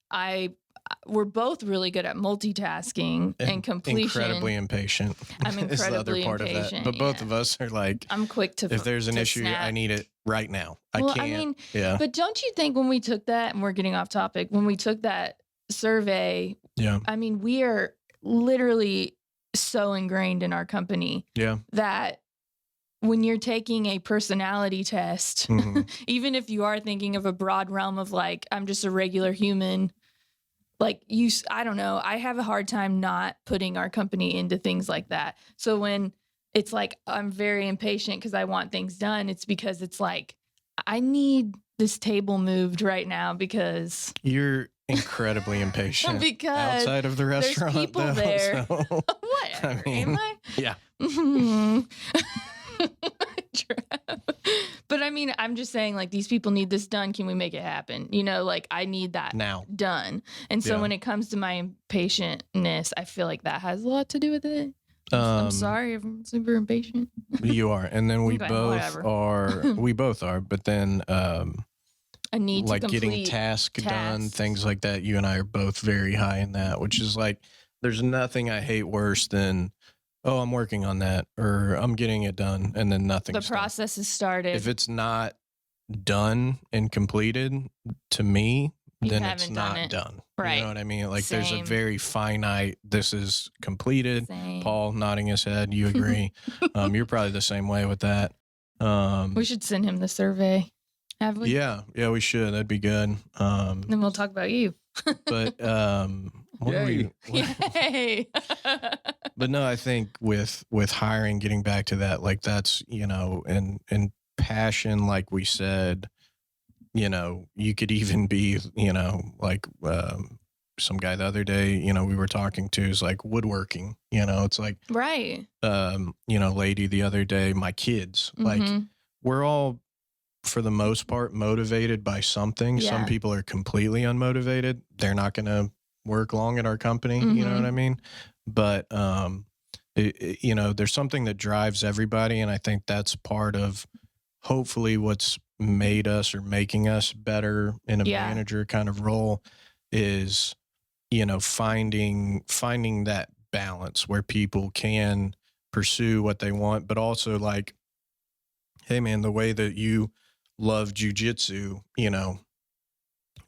Speaker 1: we're both really good at multitasking and completion.
Speaker 2: Incredibly impatient.
Speaker 1: I'm
Speaker 2: is the other
Speaker 1: incredibly
Speaker 2: part of that.
Speaker 1: impatient,
Speaker 2: But both
Speaker 1: yeah.
Speaker 2: of us are like,
Speaker 1: I'm quick to
Speaker 2: if there's an
Speaker 1: to
Speaker 2: issue,
Speaker 1: snap.
Speaker 2: I need it right now.
Speaker 1: Well,
Speaker 2: I can't.
Speaker 1: I mean,
Speaker 2: yeah.
Speaker 1: but don't you think when we took that, and we're getting off topic, when we took that survey,
Speaker 2: Yeah.
Speaker 1: I mean, we are literally so ingrained in our company
Speaker 2: Yeah.
Speaker 1: that when you're taking a personality test,
Speaker 2: Mhm.
Speaker 1: even if you are thinking of a broad realm of like, I'm just a regular human, like I don't know, I have a hard time not putting our company into things like that. So when it's like, I'm very impatient because I want things done, it's because it's like, I need this table moved right now because
Speaker 2: You're incredibly impatient
Speaker 1: Because
Speaker 2: outside of the
Speaker 1: there's
Speaker 2: restaurant.
Speaker 1: people
Speaker 2: though,
Speaker 1: there.
Speaker 2: so,
Speaker 1: Whatever, am I?
Speaker 2: Yeah.
Speaker 1: But I mean, I'm just saying, like, these people need this done. Can we make it happen? You know, like, I need that
Speaker 2: Now.
Speaker 1: done. And so
Speaker 2: Yeah.
Speaker 1: when it comes to my impatientness, I feel like that has a lot to do with it. I'm sorry if I'm super impatient.
Speaker 2: You are. And then we
Speaker 1: Okay,
Speaker 2: both
Speaker 1: whatever.
Speaker 2: are. We both are. But then,
Speaker 1: I need
Speaker 2: like
Speaker 1: to complete
Speaker 2: getting tasks done,
Speaker 1: tasks.
Speaker 2: things like that. You and I are both very high in that, which is like, there's nothing I hate worse than, oh, I'm working on that or I'm getting it done, and then nothing's
Speaker 1: The
Speaker 2: done.
Speaker 1: process is started.
Speaker 2: If it's not done and completed, to me,
Speaker 1: You
Speaker 2: then it's
Speaker 1: haven't done
Speaker 2: not
Speaker 1: it.
Speaker 2: done.
Speaker 1: Right.
Speaker 2: You know what I mean? Like there's a
Speaker 1: Same.
Speaker 2: very finite, this is completed.
Speaker 1: Same.
Speaker 2: Paul nodding his head. You agree. You're probably the same way with that.
Speaker 1: We should send him the survey. Have we?
Speaker 2: Yeah, we should. That'd be good.
Speaker 1: Then we'll talk about you.
Speaker 2: But what are we?
Speaker 1: Yay.
Speaker 2: But no, I think with hiring, getting back to that, like that's, and passion, like we said, you could even be, like some guy the other day, we were talking to is like woodworking, it's like,
Speaker 1: Right.
Speaker 2: lady the other day, my kids, like we're all, for the most part, motivated by something.
Speaker 1: Yeah.
Speaker 2: Some people are completely unmotivated. They're not going to work long at our company. You know what I mean? But, there's something that drives everybody. And I think that's part of hopefully what's made us or making us better in a manager kind of role is, finding that balance where people can pursue what they want, but also like, hey man, the way that you love jujitsu,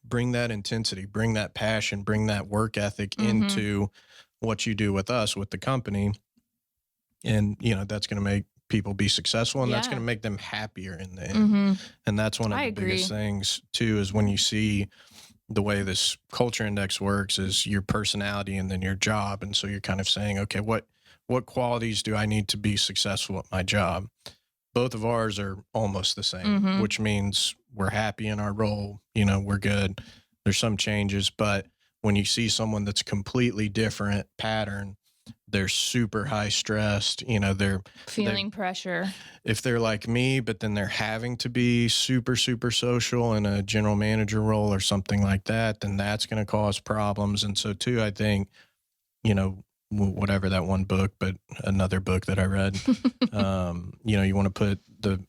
Speaker 2: bring that intensity, bring that passion, bring that work ethic into what you do with us, with the company. And, that's going to make people be successful, and that's going to make them happier in the end. And that's one of the biggest things too, is when you see the way this culture index works is your personality and then your job. And so you're kind of saying, okay, what qualities do I need to be successful at my job? Both of ours are almost the same, which means we're happy in our role. We're good. There's some changes, but when you see someone that's completely different pattern, they're super high stressed, they're
Speaker 1: feeling pressure.
Speaker 2: If they're like me, but then they're having to be super, super social in a general manager role or something like that, then that's going to cause problems. And so too, I think, whatever that one book, but another book that I read, you want to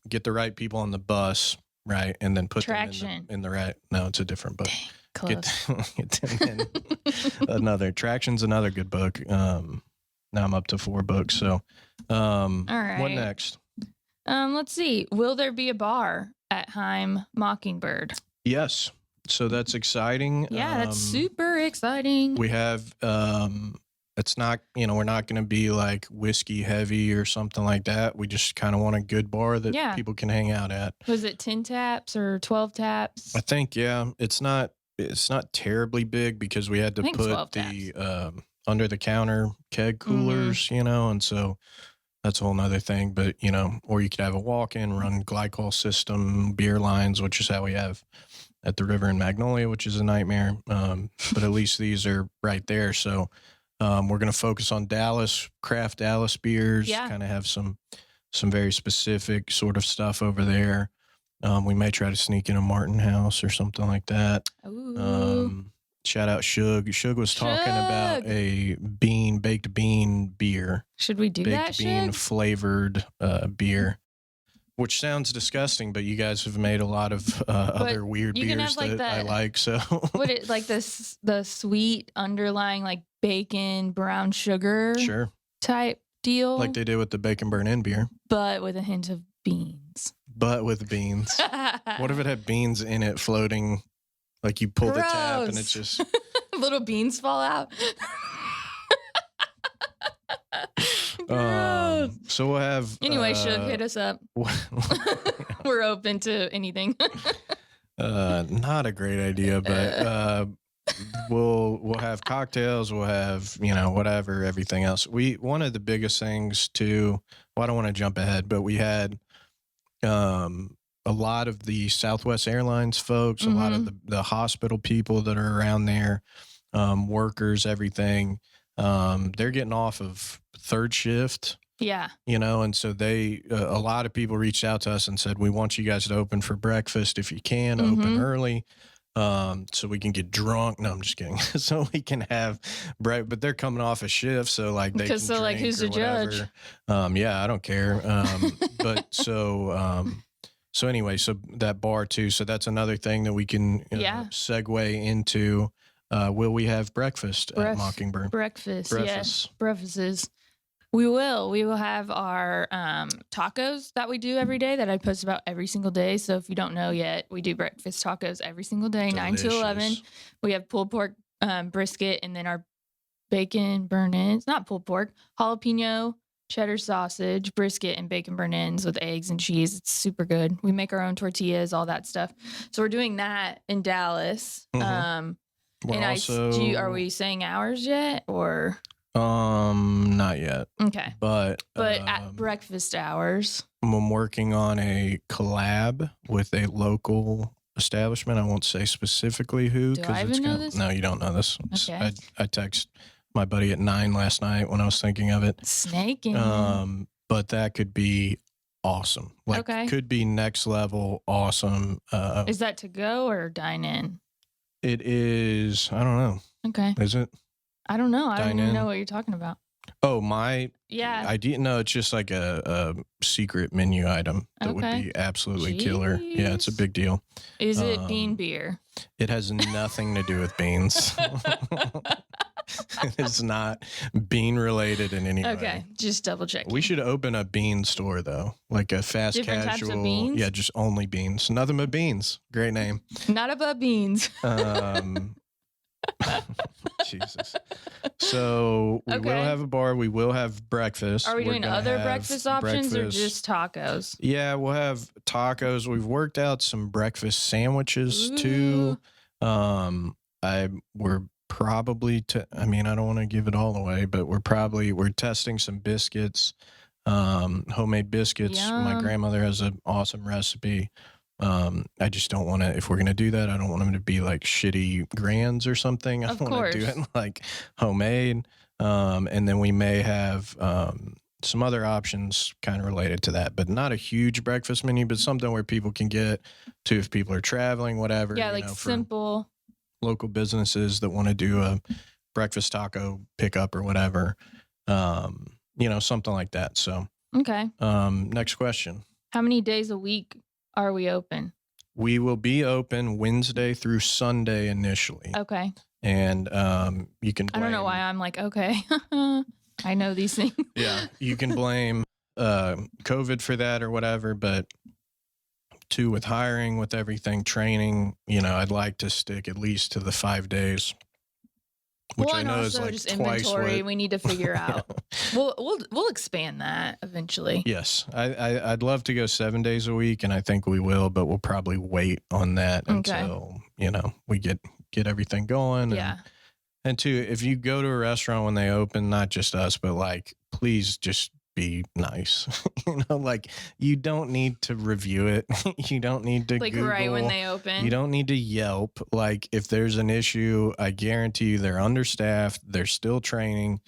Speaker 2: get the right people on the bus, right? And then put
Speaker 1: Traction.
Speaker 2: them in the right. No, it's a different book.
Speaker 1: Dang, close.
Speaker 2: Get them in. Traction's another good book. Now I'm up to 4 books. So,
Speaker 1: all right.
Speaker 2: What next?
Speaker 1: Let's see. Will there be a bar at Heim Mockingbird?
Speaker 2: Yes. So that's exciting.
Speaker 1: Yeah, that's super exciting.
Speaker 2: We have, it's not, we're not going to be like whiskey heavy or something like that. We just kind of want a good bar that people can hang out at.
Speaker 1: Was it 10 taps or 12 taps?
Speaker 2: I think, it's not terribly big because we had to put the under the counter keg coolers, and so that's a whole nother thing. But, or you could have a walk-in, run glycol system, beer lines, which is how we have at the River in Magnolia, which is a nightmare. But at least these are right there. So we're going to focus on craft Dallas beers, kind of have some very specific sort of stuff over there. We may try to sneak in a Martin House or something like that.
Speaker 1: Ooh.
Speaker 2: Shout out Shug. Shug was talking about a baked bean beer.
Speaker 1: Should we do that,
Speaker 2: Baked bean flavored beer, which sounds disgusting, but you guys have made a lot of other weird beers that I like. So
Speaker 1: what it like the sweet underlying like bacon brown sugar type deal,
Speaker 2: like they did with the Bacon Burn In beer,
Speaker 1: but with a hint of beans.
Speaker 2: But with beans. What if it had beans in it floating Like you pull the tap and it's
Speaker 1: Gross.
Speaker 2: just
Speaker 1: Little beans fall out. Gross.
Speaker 2: so we'll have
Speaker 1: Anyway, Suge, hit us up. We're open to anything.
Speaker 2: not a great idea, but we'll have cocktails, we'll have, whatever, everything else. One of the biggest things too, well, I don't want to jump ahead, but we had a lot of the Southwest Airlines folks, a lot of the hospital people that are around there, workers, everything. They're getting off of third shift.
Speaker 1: Yeah.
Speaker 2: And so a lot of people reached out to us and said, we want you guys to open for breakfast if you can, open early, so we can get drunk. No, I'm just kidding. So we can have but they're coming off a shift, so like they can
Speaker 1: So like,
Speaker 2: drink
Speaker 1: who's
Speaker 2: or
Speaker 1: the judge?
Speaker 2: whatever. Yeah, I don't care. But so anyway, so that bar too. So that's another thing that we can segue into. Will we have breakfast at Mockingbird?
Speaker 1: Breakfast. Yes. Breakfasts. We will have our tacos that we do every day that I post about every single day. So if you don't know yet, we do breakfast tacos every single day, 9 to 11. We have pulled pork brisket, and then our bacon burn-ins, not pulled pork, jalapeno, cheddar sausage, brisket, and bacon burn-ins with eggs and cheese. It's super good. We make our own tortillas, all that stuff. So we're doing that in Dallas.
Speaker 2: We're
Speaker 1: Are we saying hours yet, or?
Speaker 2: Not yet.
Speaker 1: Okay.
Speaker 2: But
Speaker 1: at breakfast hours.
Speaker 2: I'm working on a collab with a local establishment. I won't say specifically who.
Speaker 1: Do I even know this?
Speaker 2: No, you don't know this.
Speaker 1: Okay.
Speaker 2: I text my buddy at 9 last night when I was thinking of it.
Speaker 1: Snaking.
Speaker 2: But that could be awesome. Like, could be next level awesome.
Speaker 1: Is that to go or dine in?
Speaker 2: It is. I don't know.
Speaker 1: Okay.
Speaker 2: Is it?
Speaker 1: I don't know. I don't even know what you're talking about.
Speaker 2: Oh, my
Speaker 1: Yeah.
Speaker 2: idea. No, it's just like a secret menu item that would be absolutely killer. Yeah, it's a big deal.
Speaker 1: Is it bean beer?
Speaker 2: It has nothing to do with beans. It is not bean related in any way.
Speaker 1: Okay, just double checking.
Speaker 2: We should open a bean store though, like a fast
Speaker 1: Different
Speaker 2: casual.
Speaker 1: types of beans?
Speaker 2: Yeah, just only beans. Nothing but beans. Great name.
Speaker 1: Not above beans.
Speaker 2: Jesus. So we will have a bar. We will have breakfast.
Speaker 1: Are we doing other breakfast options or just tacos?
Speaker 2: Yeah, we'll have tacos. We've worked out some breakfast sandwiches too. We're probably I don't want to give it all away, but we're testing some biscuits, homemade biscuits.
Speaker 1: Yum.
Speaker 2: My grandmother has an awesome recipe. I just don't want to, if we're going to do that, I don't want them to be like shitty grands or something. I want to do it like homemade. And then we may have some other options kind of related to that, but not a huge breakfast menu, but something where people can get to if people are traveling, whatever.
Speaker 1: Yeah, like simple.
Speaker 2: Local businesses that want to do a breakfast taco pickup or whatever, something like that. So,
Speaker 1: okay.
Speaker 2: Next question.
Speaker 1: How many days a week are we open?
Speaker 2: We will be open Wednesday through Sunday initially.
Speaker 1: Okay.
Speaker 2: And you can blame,
Speaker 1: I don't know why I'm like, okay, I know these things.
Speaker 2: Yeah, you can blame COVID for that or whatever, but with hiring, with everything, training, I'd like to stick at least to the 5 days. Which I know is like
Speaker 1: just
Speaker 2: twice
Speaker 1: inventory
Speaker 2: what,
Speaker 1: we need to figure out. We'll expand that eventually.
Speaker 2: Yes, I'd love to go 7 days a week, and I think we will, but we'll probably wait on that until we get everything going.
Speaker 1: Yeah.
Speaker 2: And two, if you go to a restaurant when they open, not just us, but like, please just be nice. Like you don't need to review it. You don't need to
Speaker 1: like
Speaker 2: Google.
Speaker 1: Right when they open.
Speaker 2: You don't need to Yelp. Like if there's an issue, I guarantee you they're understaffed. They're still training.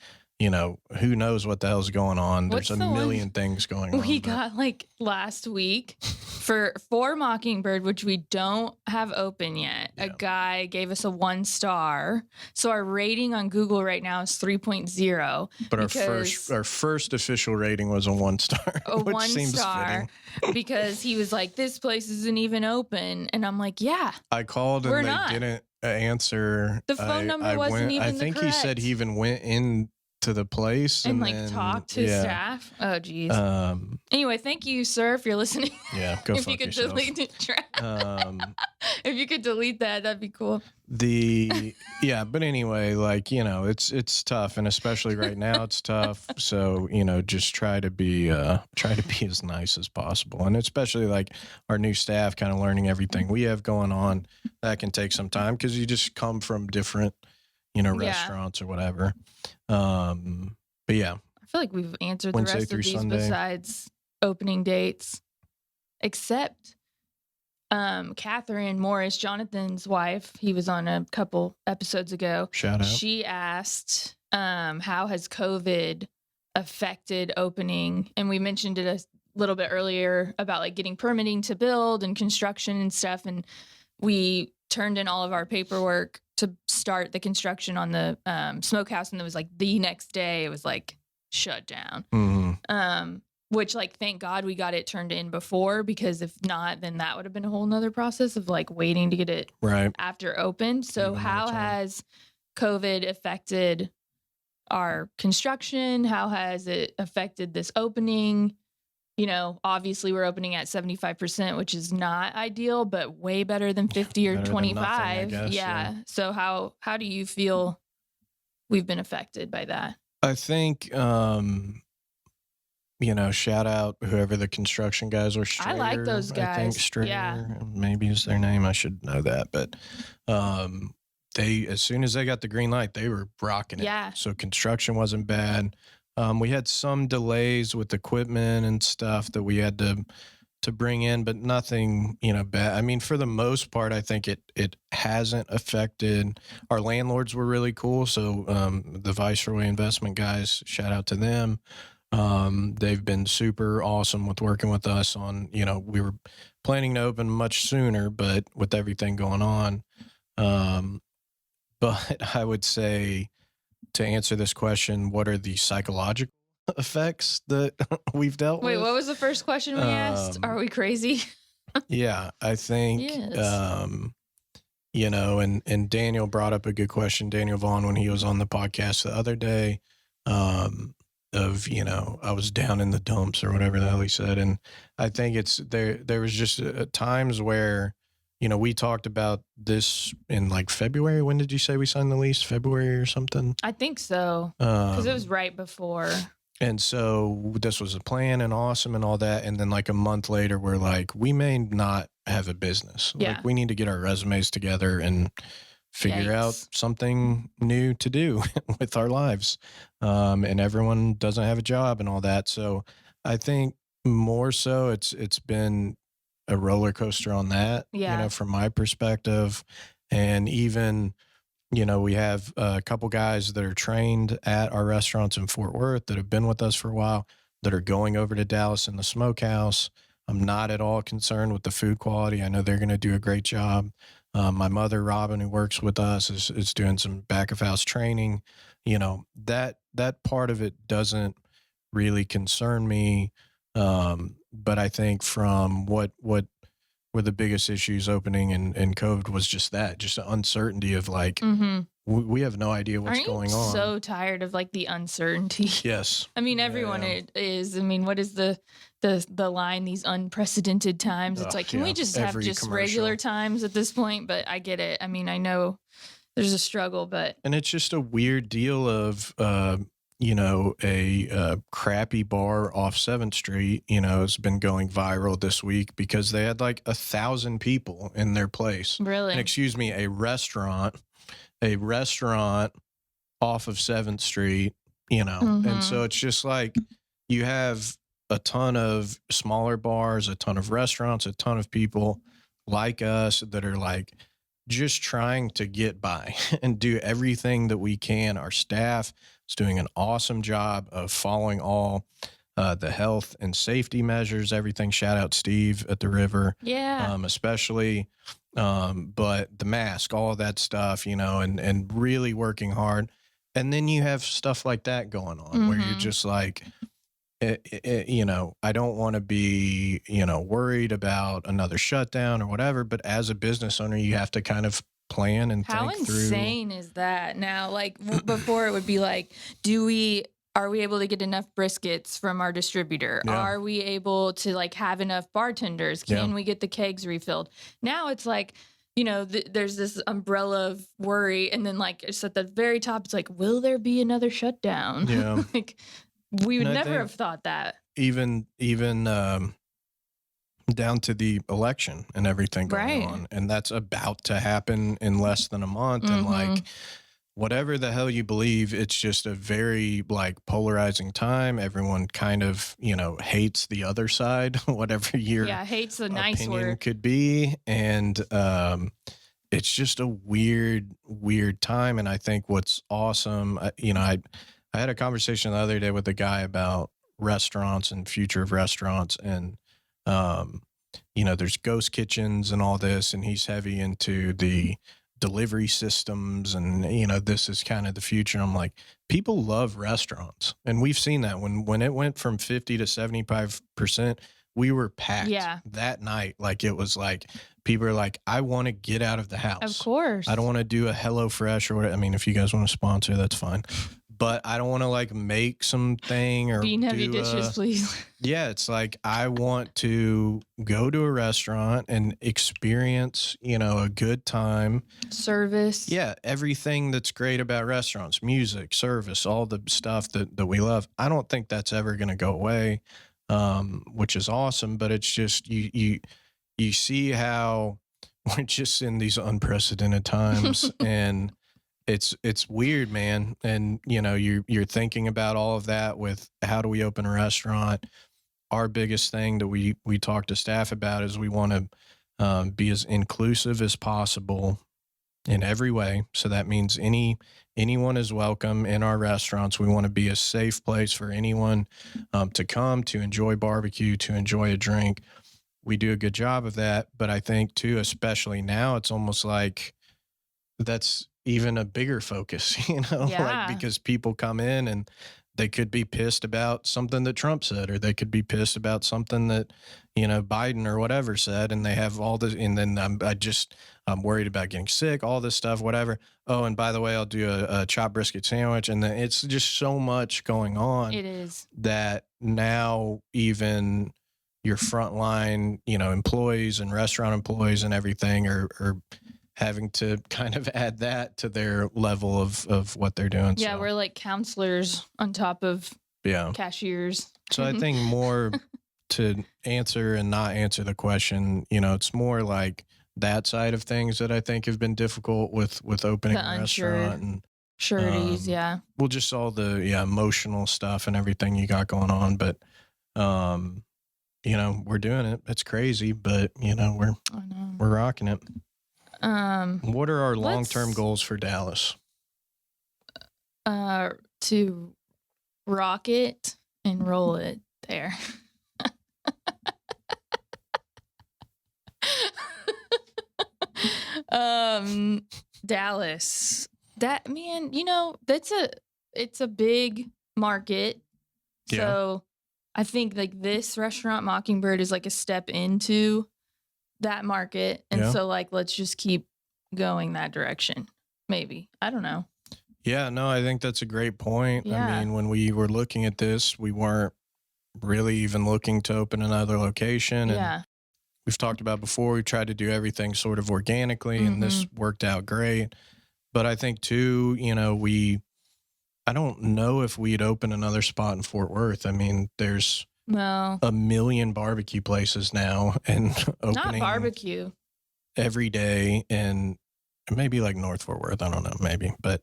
Speaker 2: Who knows what the hell's going on. There's a million things going on.
Speaker 1: We got like last week for Mockingbird, which we don't have open yet. Yeah. A guy gave us a 1 star. So our rating on Google right now is 3.0.
Speaker 2: But our first official rating was a 1 star.
Speaker 1: A 1 star. Because he was like, this place isn't even open. And I'm like, yeah.
Speaker 2: I called and they didn't answer.
Speaker 1: The phone number wasn't even
Speaker 2: I think he said he even went in to the place
Speaker 1: and
Speaker 2: then,
Speaker 1: talk to staff. Oh, geez. Anyway, thank you, sir, if you're listening.
Speaker 2: Yeah, go
Speaker 1: if
Speaker 2: fuck
Speaker 1: you could
Speaker 2: yourself.
Speaker 1: delete the if you could delete that, that'd be cool.
Speaker 2: But anyway, it's tough, and especially right now it's tough. So, just try to be as nice as possible. And especially like our new staff kind of learning everything we have going on, that can take some time because you just come from different, restaurants or whatever. But yeah,
Speaker 1: I feel like we've answered
Speaker 2: Wednesday
Speaker 1: the rest
Speaker 2: through
Speaker 1: of these
Speaker 2: Sunday.
Speaker 1: besides opening dates, except Catherine Morris, Jonathan's wife. He was on a couple episodes ago.
Speaker 2: Shout out.
Speaker 1: She asked, how has COVID affected opening? And we mentioned it a little bit earlier about like getting permitting to build and construction and stuff. And we turned in all of our paperwork to start the construction on the smokehouse, and it was like the next day it was like shut down.
Speaker 2: Mm-hmm.
Speaker 1: Which like thank God we got it turned in before, because if not, then that would have been a whole nother process of like waiting to get it
Speaker 2: Right
Speaker 1: after open. So
Speaker 2: Even
Speaker 1: how
Speaker 2: more time.
Speaker 1: has COVID affected our construction? How has it affected this opening? Obviously we're opening at 75%, which is not ideal, but way better than 50 or
Speaker 2: better than
Speaker 1: 25.
Speaker 2: nothing, I guess,
Speaker 1: yeah. So how do you feel we've been affected by that?
Speaker 2: I think shout out whoever the construction guys are.
Speaker 1: I like those guys.
Speaker 2: I think Stringer,
Speaker 1: Yeah.
Speaker 2: maybe is their name. I should know that, but they, as soon as they got the green light, they were rocking it.
Speaker 1: Yeah.
Speaker 2: So construction wasn't bad. We had some delays with equipment and stuff that we had to bring in, but nothing, bad. I mean, for the most part, I think it hasn't affected. Our landlords were really cool. So the Viceroy investment guys, shout out to them. They've been super awesome with working with us on, we were planning to open much sooner, but with everything going on. But I would say, to answer this question, what are the psychological effects that we've dealt with?
Speaker 1: Wait, what was the first question we asked? Are we crazy?
Speaker 2: Yeah, I think,
Speaker 1: Yes.
Speaker 2: and Daniel brought up a good question, Daniel Vaughn, when he was on the podcast the other day, I was down in the dumps or whatever the hell he said. And I think there was just times where, we talked about this in like February. When did you say we signed the lease? February or something?
Speaker 1: I think so. Because it was right before.
Speaker 2: And so this was a plan and awesome and all that. And then like a month later, we're like, we may not have a business.
Speaker 1: Yeah.
Speaker 2: Like we need to get our resumes together and figure out something new to do with our lives. And everyone doesn't have a job and all that. So I think more so it's been a roller coaster on that, from my perspective. And even, we have a couple guys that are trained at our restaurants in Fort Worth that have been with us for a while that are going over to Dallas in the smokehouse. I'm not at all concerned with the food quality. I know they're going to do a great job. My mother, Robin, who works with us, is doing some back of house training. That part of it doesn't really concern me. But I think from what were the biggest issues opening and COVID was just the uncertainty of like, we have no idea what's going on.
Speaker 1: So tired of like the uncertainty.
Speaker 2: Yes.
Speaker 1: I mean, everyone is. I mean, what is the line? These unprecedented times. It's like, can we just have just regular times at this point? But I get it. I mean, I know there's a struggle, but.
Speaker 2: And it's just a weird deal of, a crappy bar off 7th Street, has been going viral this week because they had like 1,000 people in their place.
Speaker 1: Really?
Speaker 2: And excuse me, a restaurant off of 7th Street, and so it's just like you have a ton of smaller bars, a ton of restaurants, a ton of people like us that are like just trying to get by and do everything that we can. Our staff is doing an awesome job of following all the health and safety measures, everything. Shout out Steve at the River.
Speaker 1: Yeah.
Speaker 2: Especially, but the mask, all of that stuff, and really working hard. And then you have stuff like that going on where you're just like, I don't want to be, worried about another shutdown or whatever, but as a business owner, you have to kind of plan and
Speaker 1: How
Speaker 2: think through.
Speaker 1: insane is that now? Like before it would be like, are we able to get enough briskets from our distributor?
Speaker 2: Yeah.
Speaker 1: Are we able to like have enough bartenders? Can we get the kegs refilled? Now it's like, you know, there's this umbrella of worry. And then like it's at the very top, it's like, will there be another shutdown?
Speaker 2: Yeah.
Speaker 1: Like we would
Speaker 2: And I
Speaker 1: never
Speaker 2: think
Speaker 1: have thought that.
Speaker 2: even down to the election and everything going
Speaker 1: Right.
Speaker 2: on. And that's about to happen in less than a month. And like, whatever the hell you believe, it's just a very like polarizing time. Everyone kind of, you know, hates the other side, whatever your
Speaker 1: Hate's a nice
Speaker 2: opinion
Speaker 1: word.
Speaker 2: could be. And it's just a weird time. And I think what's awesome, you know, I had a conversation the other day with a guy about restaurants and future of restaurants. And, you know, there's ghost kitchens and all this, and he's heavy into the delivery systems, and you know, this is kind of the future. I'm like, people love restaurants, and we've seen that when it went from 50 to 75%, we were packed that night. Like it was like people are like, I want to get out of the house.
Speaker 1: Of course.
Speaker 2: I don't want to do a HelloFresh or whatever. I mean, if you guys want to sponsor, that's fine. But I don't want to like make something or
Speaker 1: Bean heavy dishes, please.
Speaker 2: Yeah, it's like I want to go to a restaurant and experience, you know, a good time.
Speaker 1: Service.
Speaker 2: Yeah, everything that's great about restaurants, music, service, all the stuff that we love. I don't think that's ever going to go away, which is awesome. But it's just you see how we're just in these unprecedented times, and it's weird, man. And you know, you're thinking about all of that with how do we open a restaurant. Our biggest thing that we talk to staff about is we want to be as inclusive as possible in every way. So that means anyone is welcome in our restaurants. We want to be a safe place for anyone to come, to enjoy barbecue, to enjoy a drink. We do a good job of that. But I think too, especially now, it's almost like that's even a bigger focus, you know, like because people come in and they could be pissed about something that Trump said, or they could be pissed about something that, you know, Biden or whatever said, and they have all this, and then I'm worried about getting sick, all this stuff, whatever. Oh, and by the way, I'll do a chopped brisket sandwich. And then it's just so much going on.
Speaker 1: It is.
Speaker 2: That now even your frontline, you know, employees and restaurant employees and everything are having to kind of add that to their level of what they're doing.
Speaker 1: Yeah,
Speaker 2: so,
Speaker 1: we're like counselors on top of cashiers.
Speaker 2: So I think more to answer and not answer the question, you know, it's more like that side of things that I think have been difficult with opening a restaurant and
Speaker 1: sureties.
Speaker 2: Well, just all the emotional stuff and everything you got going on. But you know, we're doing it. It's crazy, but you know, we're rocking it. What are our long-term goals for Dallas?
Speaker 1: To rock it and roll it there. Dallas. That, man, you know, it's a big market.
Speaker 2: Yeah.
Speaker 1: So I think like this restaurant Mockingbird is like a step into that market. And so like, let's just keep going that direction. Maybe. I don't know.
Speaker 2: Yeah, no, I think that's a great point.
Speaker 1: Yeah.
Speaker 2: I mean, when we were looking at this, we weren't really even looking to open another location. And we've talked about before, we tried to do everything sort of organically, and this worked out great. But I think too, you know, I don't know if we'd open another spot in Fort Worth. I mean, there's a million barbecue places now, and opening
Speaker 1: not barbecue
Speaker 2: every day, and maybe like North Fort Worth. I don't know, maybe, but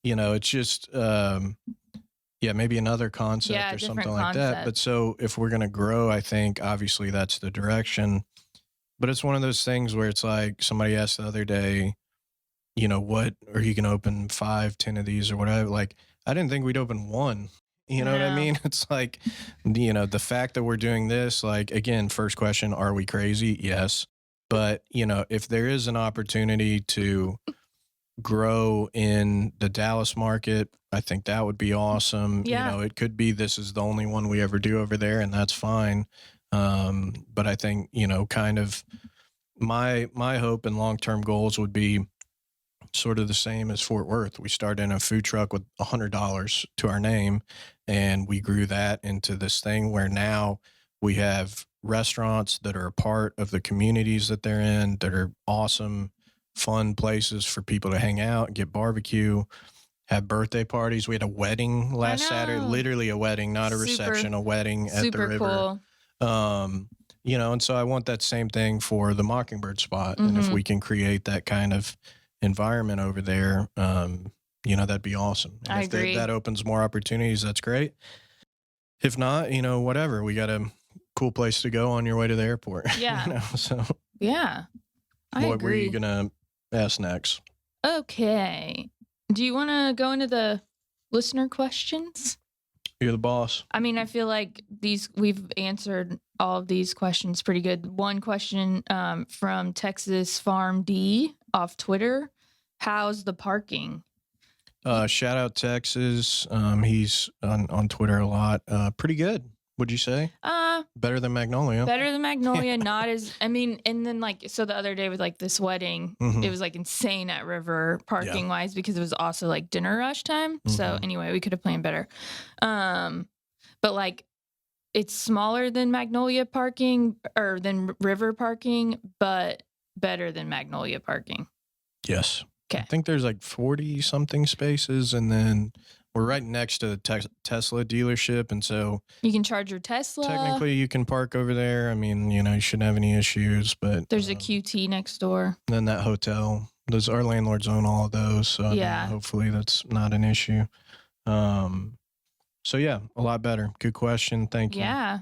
Speaker 2: you know, it's just, maybe another concept or something like that. But so if we're going to grow, I think obviously that's the direction, but it's one of those things where it's like somebody asked the other day, you know, what are you going to open 5, 10 of these or whatever? Like, I didn't think we'd open one. You know what I mean? It's like, you know, the fact that we're doing this, like, again, first question, are we crazy? Yes. But, you know, if there is an opportunity to grow in the Dallas market, I think that would be awesome.
Speaker 1: Yeah.
Speaker 2: You know, it could be this is the only one we ever do over there, and that's fine. But I think, you know, kind of my hope and long-term goals would be sort of the same as Fort Worth. We started in a food truck with $100 to our name, and we grew that into this thing where now we have restaurants that are a part of the communities that they're in, that are awesome, fun places for people to hang out, get barbecue, have birthday parties. We had a wedding last Saturday,
Speaker 1: know.
Speaker 2: literally a wedding, not a
Speaker 1: Super-
Speaker 2: reception, a wedding at the
Speaker 1: Super
Speaker 2: river.
Speaker 1: cool.
Speaker 2: You know, and so I want that same thing for the Mockingbird spot. And if
Speaker 1: Mhm.
Speaker 2: we can create that kind of environment over there, you know, that'd be awesome. And
Speaker 1: I
Speaker 2: if
Speaker 1: agree.
Speaker 2: that opens more opportunities, that's great. If not, you know, whatever. We got a cool place to go on your way to the airport.
Speaker 1: Yeah.
Speaker 2: You know, so
Speaker 1: Yeah. I
Speaker 2: what were
Speaker 1: agree.
Speaker 2: you gonna ask next?
Speaker 1: Okay. Do you want to go into the listener questions?
Speaker 2: You're the boss.
Speaker 1: I mean, I feel like we've answered all of these questions pretty good. One question from Texas Farm D off Twitter. How's the parking?
Speaker 2: Shout out Texas. He's on Twitter a lot. Pretty good, would you say? Better than Magnolia.
Speaker 1: Better than Magnolia, not as, I mean, and then like, so the other day with like this wedding,
Speaker 2: Mhm.
Speaker 1: it was like insane at River parking wise because it was also like dinner rush time. So
Speaker 2: Mhm.
Speaker 1: anyway, we could have planned better. But like, it's smaller than Magnolia parking or than River parking, but better than Magnolia parking.
Speaker 2: Yes. I
Speaker 1: 'Kay.
Speaker 2: think there's like 40 something spaces, and then we're right next to the Tesla dealership, and so
Speaker 1: You can charge your Tesla.
Speaker 2: technically you can park over there. I mean, you know, you shouldn't have any issues, but
Speaker 1: There's a QT next door.
Speaker 2: then that hotel, our landlords own all of those, so I mean,
Speaker 1: Yeah.
Speaker 2: hopefully that's not an issue. So yeah, a lot better. Good question. Thank you.
Speaker 1: Yeah.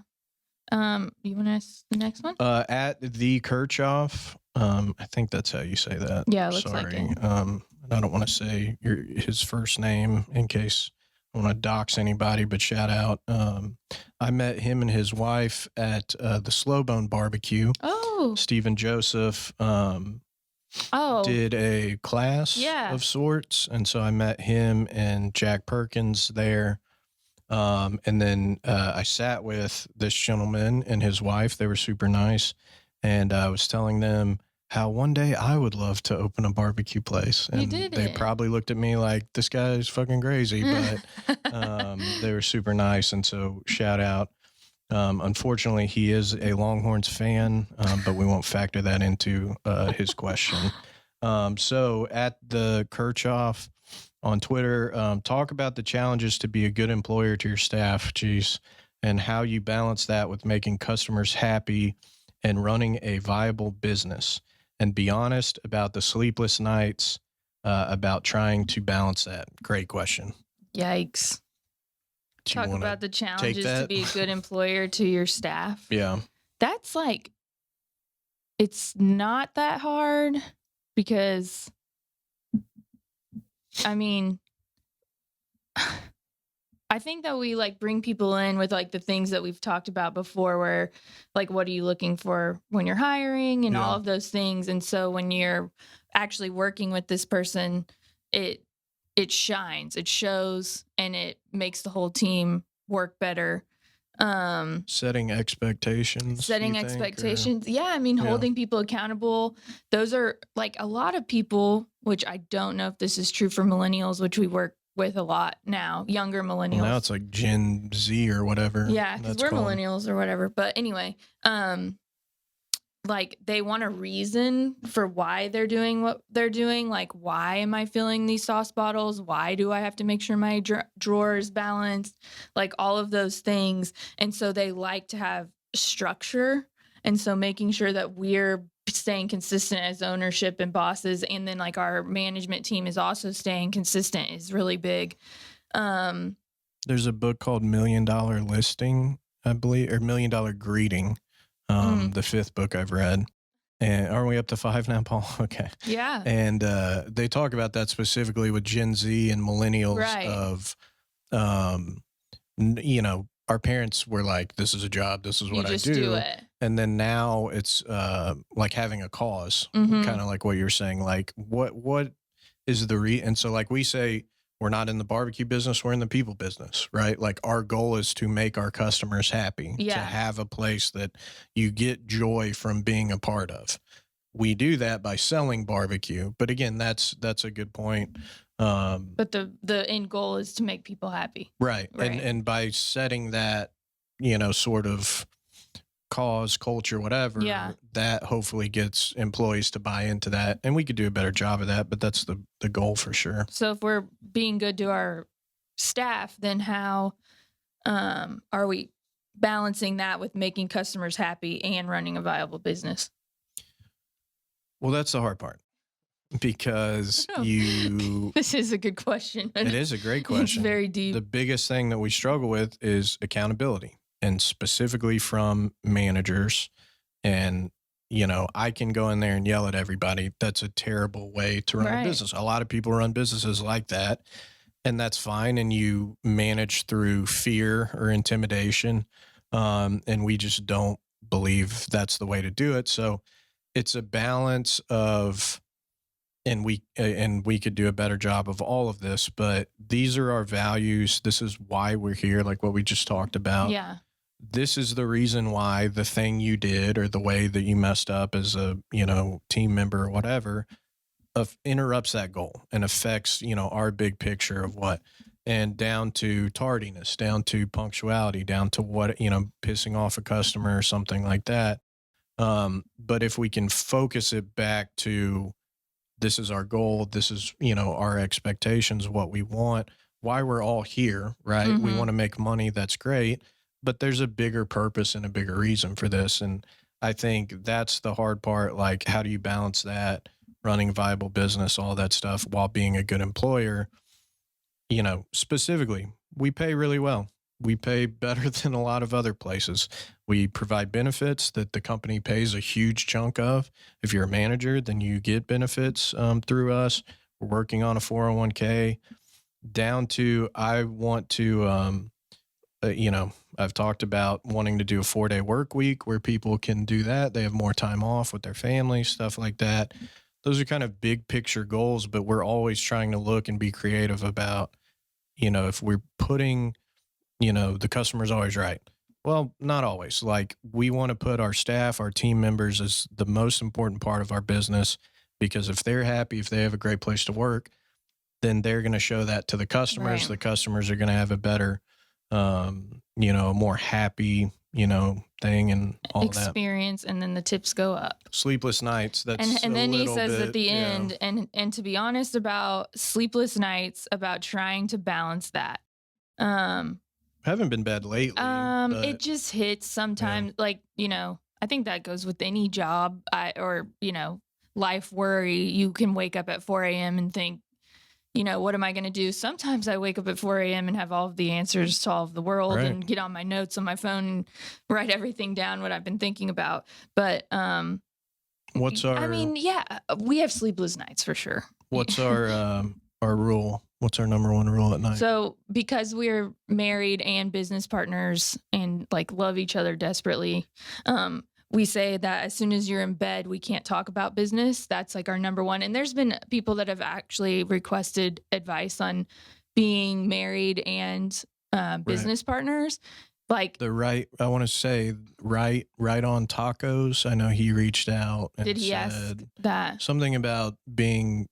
Speaker 1: You want to ask the next one?
Speaker 2: At the Kirchhoff, I think that's how you say that.
Speaker 1: Yeah, it looks like
Speaker 2: Sorry.
Speaker 1: it.
Speaker 2: I don't want to say his first name in case I want to dox anybody, but shout out. I met him and his wife at the Slow Bone Barbecue.
Speaker 1: Oh.
Speaker 2: Stephen Joseph
Speaker 1: Oh.
Speaker 2: did a class
Speaker 1: Yeah.
Speaker 2: of sorts, and so I met him and Jack Perkins there. And then I sat with this gentleman and his wife. They were super nice. And I was telling them how one day I would love to open a barbecue place.
Speaker 1: You
Speaker 2: And
Speaker 1: did
Speaker 2: they
Speaker 1: it.
Speaker 2: probably looked at me like, this guy's fucking crazy. But they were super nice. And so shout out. Unfortunately, he is a Longhorns fan, but we won't factor that into his question. So at the Kirchhoff on Twitter, talk about the challenges to be a good employer to your staff, and how you balance that with making customers happy and running a viable business. And be honest about the sleepless nights, about trying to balance that. Great question.
Speaker 1: Yikes.
Speaker 2: Do you
Speaker 1: Talk
Speaker 2: wanna
Speaker 1: about the challenges to
Speaker 2: that?
Speaker 1: be a good employer to your staff.
Speaker 2: Yeah.
Speaker 1: That's like, it's not that hard because, I mean, I think that we like bring people in with like the things that we've talked about before, where like, what are you looking for when you're hiring and all
Speaker 2: Yeah.
Speaker 1: of those things. And so when you're actually working with this person, it shines, it shows, and it makes the whole team work better.
Speaker 2: Setting expectations.
Speaker 1: Setting
Speaker 2: you think, or-
Speaker 1: expectations. Yeah, I mean,
Speaker 2: Yeah.
Speaker 1: holding people accountable. Those are like a lot of people, which I don't know if this is true for millennials, which we work with a lot now, younger millennials.
Speaker 2: Now it's like Gen Z or whatever.
Speaker 1: Yeah, because
Speaker 2: that's
Speaker 1: we're
Speaker 2: called.
Speaker 1: millennials or whatever. But anyway, like they want a reason for why they're doing what they're doing. Like, why am I filling these sauce bottles? Why do I have to make sure my drawer is balanced? Like all of those things. And so they like to have structure. And so making sure that we're staying consistent as ownership and bosses, and then like our management team is also staying consistent is really big.
Speaker 2: There's a book called $1 Million Listing, I believe, or $1 Million Greeting. The fifth book I've read. And aren't we up to 5 now, Paul? Okay.
Speaker 1: Yeah.
Speaker 2: And they talk about that specifically with Gen Z and millennials
Speaker 1: Right.
Speaker 2: of, you know, our parents were like, this is a job, this is
Speaker 1: You
Speaker 2: what I
Speaker 1: just
Speaker 2: do.
Speaker 1: do it.
Speaker 2: And then now it's like having a cause,
Speaker 1: Mhm.
Speaker 2: kind of like what you're saying. Like, what is the and so like we say, we're not in the barbecue business, we're in the people business, right? Like our goal is to make our customers happy, to
Speaker 1: Yeah.
Speaker 2: have a place that you get joy from being a part of. we do that by selling barbecue. But again, that's a good point.
Speaker 1: But the end goal is to make people happy.
Speaker 2: Right.
Speaker 1: Right.
Speaker 2: And by setting that, sort of cause, culture, whatever,
Speaker 1: Yeah.
Speaker 2: that hopefully gets employees to buy into that. And we could do a better job of that, but that's the goal for sure.
Speaker 1: So if we're being good to our staff, then how are we balancing that with making customers happy and running a viable business?
Speaker 2: Well, that's the hard part because
Speaker 1: Oh. This is a good question.
Speaker 2: it is a great question.
Speaker 1: It's very deep.
Speaker 2: The biggest thing that we struggle with is accountability, and specifically from managers. And, I can go in there and yell at everybody. That's a terrible way to run
Speaker 1: Right.
Speaker 2: a business. A lot of people run businesses like that, and that's fine. And you manage through fear or intimidation. And we just don't believe that's the way to do it. So it's a balance of, and we could do a better job of all of this, but these are our values. This is why we're here, like what we just talked about.
Speaker 1: Yeah.
Speaker 2: This is the reason why the thing you did or the way that you messed up as a, team member or whatever interrupts that goal and affects, our big picture of what, and down to tardiness, down to punctuality, down to what, pissing off a customer or something like that. But if we can focus it back to, this is our goal, this is, our expectations, what we want, why we're all here, right? We
Speaker 1: Mhm.
Speaker 2: want to make money. That's great. But there's a bigger purpose and a bigger reason for this. And I think that's the hard part. Like, how do you balance that, running a viable business, all that stuff, while being a good employer? Specifically, we pay really well. We pay better than a lot of other places. We provide benefits that the company pays a huge chunk of. If you're a manager, then you get benefits through us. We're working on a 401k, down to, I want to, I've talked about wanting to do a 4-day work week where people can do that. They have more time off with their family, stuff like that. Those are kind of big picture goals, but we're always trying to look and be creative about, if we're putting, the customer's always right. Well, not always. Like, we want to put our staff, our team members as the most important part of our business, because if they're happy, if they have a great place to work, then they're going to show that to the customers.
Speaker 1: Right.
Speaker 2: The customers are going to have a better, more happy, thing and all that.
Speaker 1: Experience, and then the tips go up.
Speaker 2: Sleepless nights. That's
Speaker 1: And
Speaker 2: a
Speaker 1: then he
Speaker 2: little
Speaker 1: says
Speaker 2: bit,
Speaker 1: at the end, and to be honest about sleepless nights, about trying to balance that.
Speaker 2: Haven't been bad lately. But
Speaker 1: It just hits sometimes. Like, I think that goes with any job or life worry. You can wake up at 4 a.m. and think, what am I going to do? Sometimes I wake up at 4 a.m. and have all of the answers to all of the world,
Speaker 2: Right.
Speaker 1: and get on my notes on my phone and write everything down, what I've been thinking about. But
Speaker 2: what's our
Speaker 1: we have sleepless nights for sure.
Speaker 2: what's our rule? What's our number one rule at night?
Speaker 1: So because we're married and business partners and like love each other desperately, we say that as soon as you're in bed, we can't talk about business. That's like our number one. And there's been people that have actually requested advice on being married and business partners. Like,
Speaker 2: I want to say right on tacos. I know he reached out and
Speaker 1: did he ask
Speaker 2: said
Speaker 1: that?
Speaker 2: something about being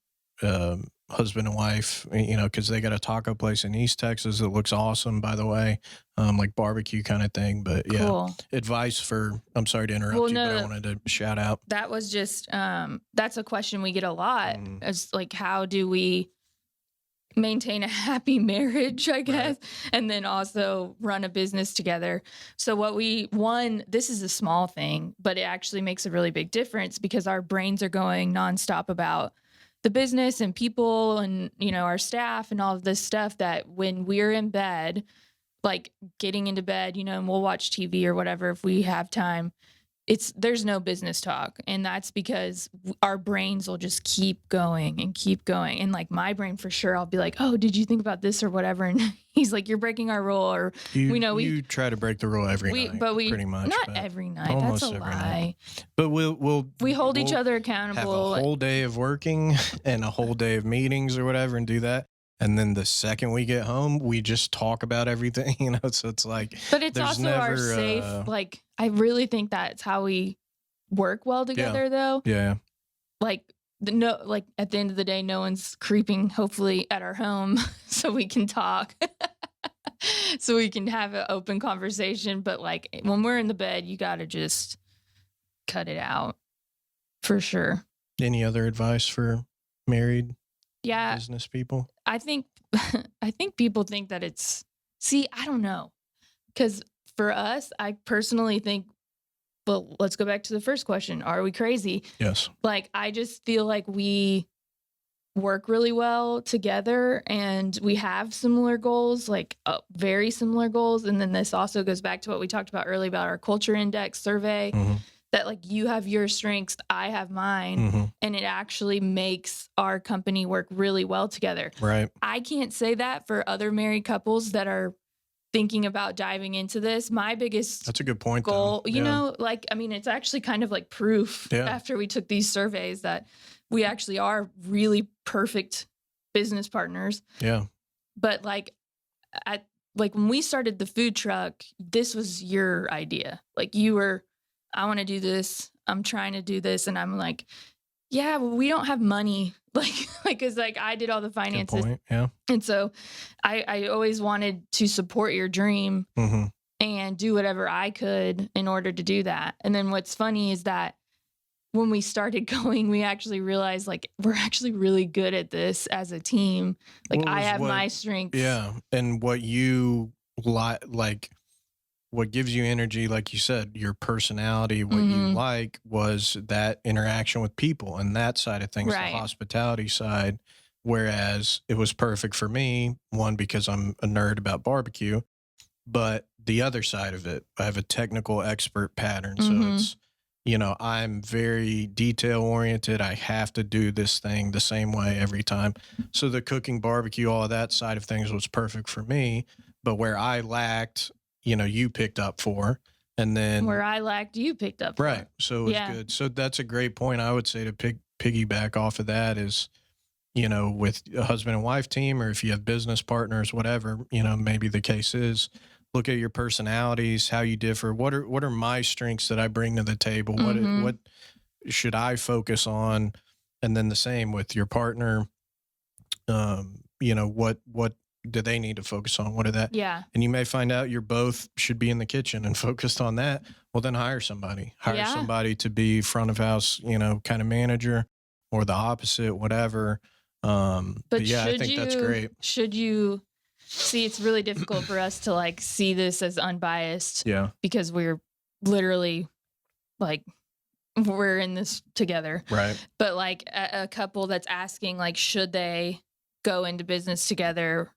Speaker 2: husband and wife, because they got a taco place in East Texas that looks awesome, by the way, like barbecue kind of thing. But yeah,
Speaker 1: Cool.
Speaker 2: advice for, I'm sorry to interrupt
Speaker 1: Well,
Speaker 2: you, but I
Speaker 1: no.
Speaker 2: wanted to shout out.
Speaker 1: That was just that's a question we get a lot. It's like, how do we maintain a happy marriage, I guess, and then also run a business together? So this is a small thing, but it actually makes a really big difference, because our brains are going nonstop about the business and people and, our staff and all of this stuff, that when we're in bed, like getting into bed, and we'll watch TV or whatever if we have time, there's no business talk. And that's because our brains will just keep going and keep going. And like my brain, for sure, I'll be like, oh, did you think about this or whatever? And he's like, you're breaking our rule. Or
Speaker 2: You try to break the rule every night, pretty much.
Speaker 1: Not every night.
Speaker 2: almost
Speaker 1: That's a
Speaker 2: every
Speaker 1: lie.
Speaker 2: night. But
Speaker 1: We hold each
Speaker 2: we'll
Speaker 1: other
Speaker 2: have
Speaker 1: accountable.
Speaker 2: a whole day of working and a whole day of meetings or whatever and do that. And then the second we get home, we just talk about everything, so it's like,
Speaker 1: But it's
Speaker 2: there's
Speaker 1: also our
Speaker 2: never,
Speaker 1: safe, like, I really think that's how we work well together, though.
Speaker 2: yeah.
Speaker 1: like like at the end of the day, no one's creeping, hopefully, at our home so we can talk. So we can have an open conversation. But like when we're in the bed, you got to just cut it out for sure.
Speaker 2: Any other advice for married
Speaker 1: Yeah,
Speaker 2: business people?
Speaker 1: I think people think that it's, see, I don't know. Because for us, I personally think, but let's go back to the first question. Are we crazy?
Speaker 2: Yes.
Speaker 1: Like, I just feel like we work really well together and we have similar goals, like very similar goals. And then this also goes back to what we talked about earlier about our culture index survey, that like you have your strengths, I have mine, and it actually makes our company work really well together.
Speaker 2: Right.
Speaker 1: I can't say that for other married couples that are thinking about diving into this. My biggest
Speaker 2: That's a good point,
Speaker 1: goal,
Speaker 2: though.
Speaker 1: you know, like, I mean, it's actually kind of like proof after we took these surveys that we actually are really perfect business partners.
Speaker 2: Yeah.
Speaker 1: But like when we started the food truck, this was your idea. Like you were, I want to do this. I'm trying to do this. And I'm like, yeah, well, we don't have money. Cause like I did all the finances.
Speaker 2: Good point. Yeah.
Speaker 1: And so I always wanted to support your dream and do whatever I could in order to do that. And then what's funny is that when we started going, we actually realized like we're actually really good at this as a team. Like I have my strengths.
Speaker 2: Yeah. And what you like, what gives you energy, like you said, your personality, what you like was that interaction with people and that side of things,
Speaker 1: Right.
Speaker 2: the hospitality side. Whereas it was perfect for me, one, because I'm a nerd about barbecue, but the other side of it, I have a technical expert pattern. So it's, you know, I'm very detail oriented. I have to do this thing the same way every time. So the cooking, barbecue, all of that side of things was perfect for me. But where I lacked, you know, you picked up for, and then
Speaker 1: where I lacked, you picked up.
Speaker 2: Right.
Speaker 1: For.
Speaker 2: So it was good. So that's a great point. I would say to piggyback off of that is, you know, with a husband and wife team, or if you have business partners, whatever, you know, maybe the case is, look at your personalities, how you differ. What are my strengths that I bring to the table? What should I focus on? And then the same with your partner. You know, what do they need to focus on? What are that?
Speaker 1: Yeah.
Speaker 2: And you may find out you're both should be in the kitchen and focused on that. Well, then hire somebody. Hire somebody to be front of house, you know, kind of manager, or the opposite, whatever. But yeah, I think that's great.
Speaker 1: Should you see, it's really difficult for us to like see this as unbiased.
Speaker 2: Yeah.
Speaker 1: Because we're literally like, we're in this together.
Speaker 2: Right.
Speaker 1: But like a couple that's asking, like, should they go into business together?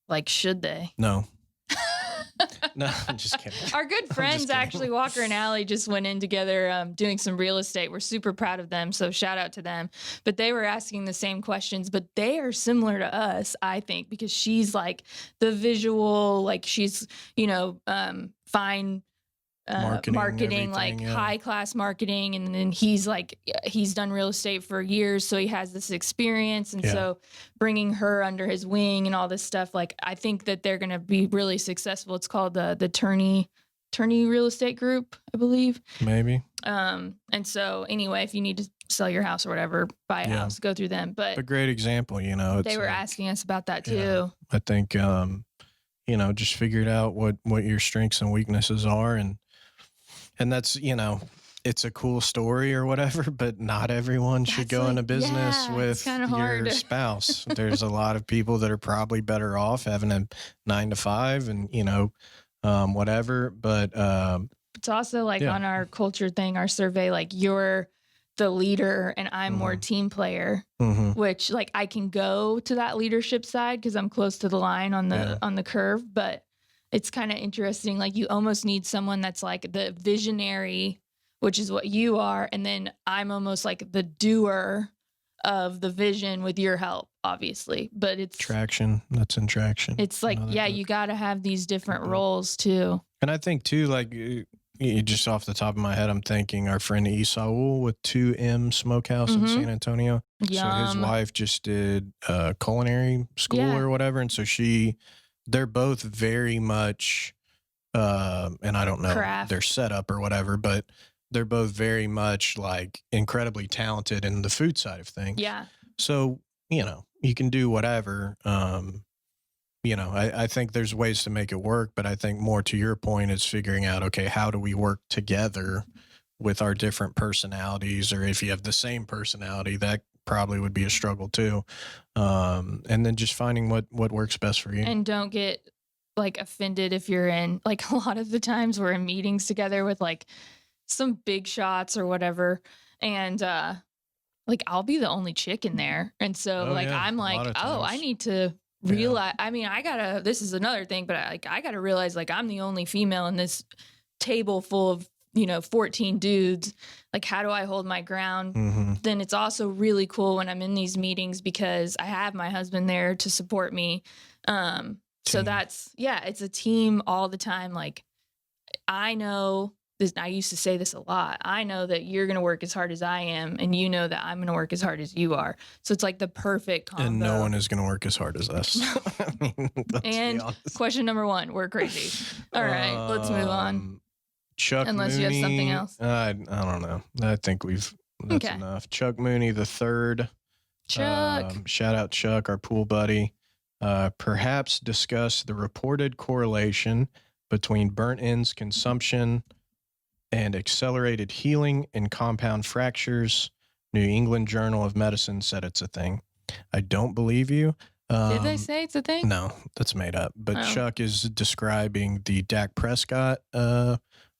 Speaker 1: Like, should they?
Speaker 2: No. No, I'm just kidding.
Speaker 1: Our good friends, actually, Walker and Allie, just went in together doing some real estate. We're super proud of them, so shout out to them. But they were asking the same questions, but they are similar to us, I think, because she's like the visual, like she's, you know, fine marketing like high class marketing, and then he's like, he's done real estate for years, so he has this experience, and so bringing her under his wing and all this stuff, like I think that they're gonna be really successful. It's called the Turney Real Estate Group, I believe.
Speaker 2: Maybe.
Speaker 1: And so anyway, if you need to sell your house or whatever, buy a house, go through them. But
Speaker 2: a great example, you know. It's
Speaker 1: they were asking us about that too.
Speaker 2: Yeah, I think you know, just figured out what your strengths and weaknesses are, and that's, you know, it's a cool story or whatever, but not everyone should go into business with your spouse. There's a lot of people that are probably better off having a 9-to-5 and, you know, whatever. But
Speaker 1: it's also like on our culture thing, our survey, like you're the leader and I'm more team player, which like I can go to that leadership side because I'm close to the line on the curve, but it's kind of interesting. Like you almost need someone that's like the visionary, which is what you are. And then I'm almost like the doer of the vision with your help, obviously. But it's traction.
Speaker 2: That's in traction.
Speaker 1: It's like, you got to have these different roles too.
Speaker 2: And I think too, like just off the top of my head, I'm thinking our friend Esau with 2M Smokehouse in San Antonio.
Speaker 1: Yum.
Speaker 2: So his wife just did culinary school or whatever. And so they're both very much, and I don't know their setup or whatever, but they're both very much like incredibly talented in the food side of things.
Speaker 1: Yeah.
Speaker 2: So, you can do whatever. I think there's ways to make it work, but I think more to your point is figuring out, okay, how do we work together with our different personalities? Or if you have the same personality, that probably would be a struggle too. And then just finding what works best for you.
Speaker 1: And don't get like offended if you're in, like, a lot of the times we're in meetings together with like some big shots or whatever, and like I'll be the only chick in there, and so I'm like, I need to realize, I mean, this is another thing, but I gotta realize, like, I'm the only female in this table full of 14 dudes. Like, how do I hold my ground?
Speaker 2: Mm-hmm.
Speaker 1: Then it's also really cool when I'm in these meetings because I have my husband there to support me. So it's a team all the time. Like, I know this, I used to say this a lot. I know that you're going to work as hard as I am, and you know that I'm going to work as hard as you are. So it's like the perfect combo.
Speaker 2: And no one is going to work as hard as us. I mean, let's be honest.
Speaker 1: Question number 1, we're crazy. All right, let's move on.
Speaker 2: Chuck
Speaker 1: Unless
Speaker 2: Mooney,
Speaker 1: you have something else.
Speaker 2: I don't know. I think that's enough. Chuck Mooney the third.
Speaker 1: Chuck.
Speaker 2: Shout out Chuck, our pool buddy. Perhaps discuss the reported correlation between burnt ends consumption and accelerated healing in compound fractures. New England Journal of Medicine said it's a thing. I don't believe you.
Speaker 1: Did they say it's a thing?
Speaker 2: No, that's made up. But Chuck is describing the Dak Prescott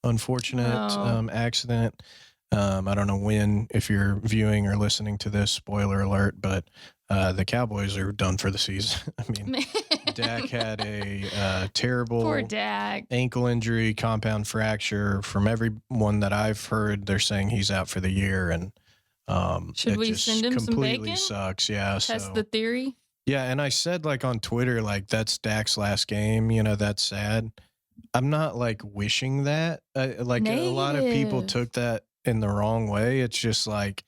Speaker 2: unfortunate accident. I don't know when, if you're viewing or listening to this, spoiler alert, but the Cowboys are done for the season. I mean, Dak had a terrible
Speaker 1: Poor Dak.
Speaker 2: ankle injury, compound fracture. From everyone that I've heard, they're saying he's out for the year, and
Speaker 1: should we send him some
Speaker 2: completely
Speaker 1: bacon?
Speaker 2: sucks. Yeah,
Speaker 1: Test the theory.
Speaker 2: Yeah, and I said, like, on Twitter, like, that's Dak's last game. That's sad. I'm not like wishing that. Like, a lot of people took that in the wrong way. It's just like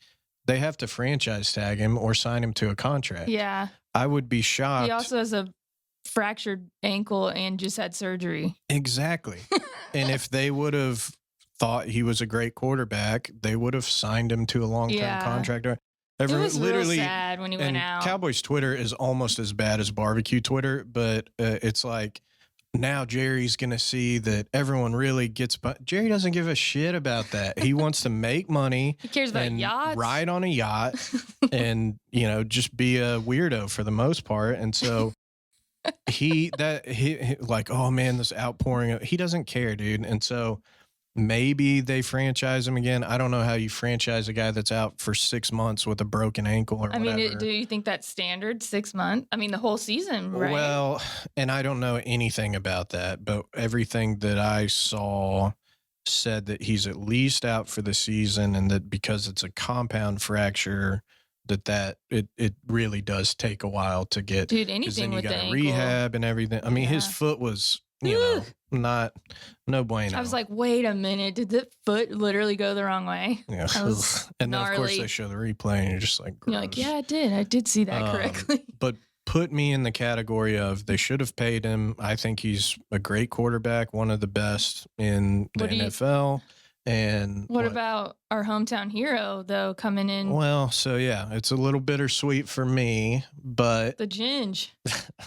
Speaker 2: they have to franchise tag him or sign him to a contract.
Speaker 1: Yeah.
Speaker 2: I would be shocked.
Speaker 1: He also has a fractured ankle and just had surgery.
Speaker 2: Exactly. And if they would have thought he was a great quarterback, they would have signed him to a long-term contract.
Speaker 1: It was literally real sad when he went out.
Speaker 2: Cowboys Twitter is almost as bad as barbecue Twitter, but it's like, now Jerry's going to see that everyone really gets, but Jerry doesn't give a shit about that. He wants to make money.
Speaker 1: He cares about yachts.
Speaker 2: Ride on a yacht and, just be a weirdo for the most part. And so he like, oh man, this outpouring, he doesn't care, dude. And so maybe they franchise him again. I don't know how you franchise a guy that's out for 6 months with a broken ankle or whatever.
Speaker 1: I mean, do you think that's standard, 6 months? I mean, the whole season, right?
Speaker 2: Well, and I don't know anything about that, but everything that I saw said that he's at least out for the season, and that because it's a compound fracture, that it really does take a while to get.
Speaker 1: Dude, anything with the ankle.
Speaker 2: Rehab and everything. I mean, his foot was, not no bueno.
Speaker 1: I was like, wait a minute, did the foot literally go the wrong way?
Speaker 2: Yeah. And then of course they show the replay and you're just like, gross.
Speaker 1: You're like, yeah, I did see that correctly.
Speaker 2: But put me in the category of they should have paid him. I think he's a great quarterback, one of the best in the NFL. And
Speaker 1: what about our hometown hero though coming in?
Speaker 2: Well, so yeah, it's a little bittersweet for me, but
Speaker 1: the Ginge.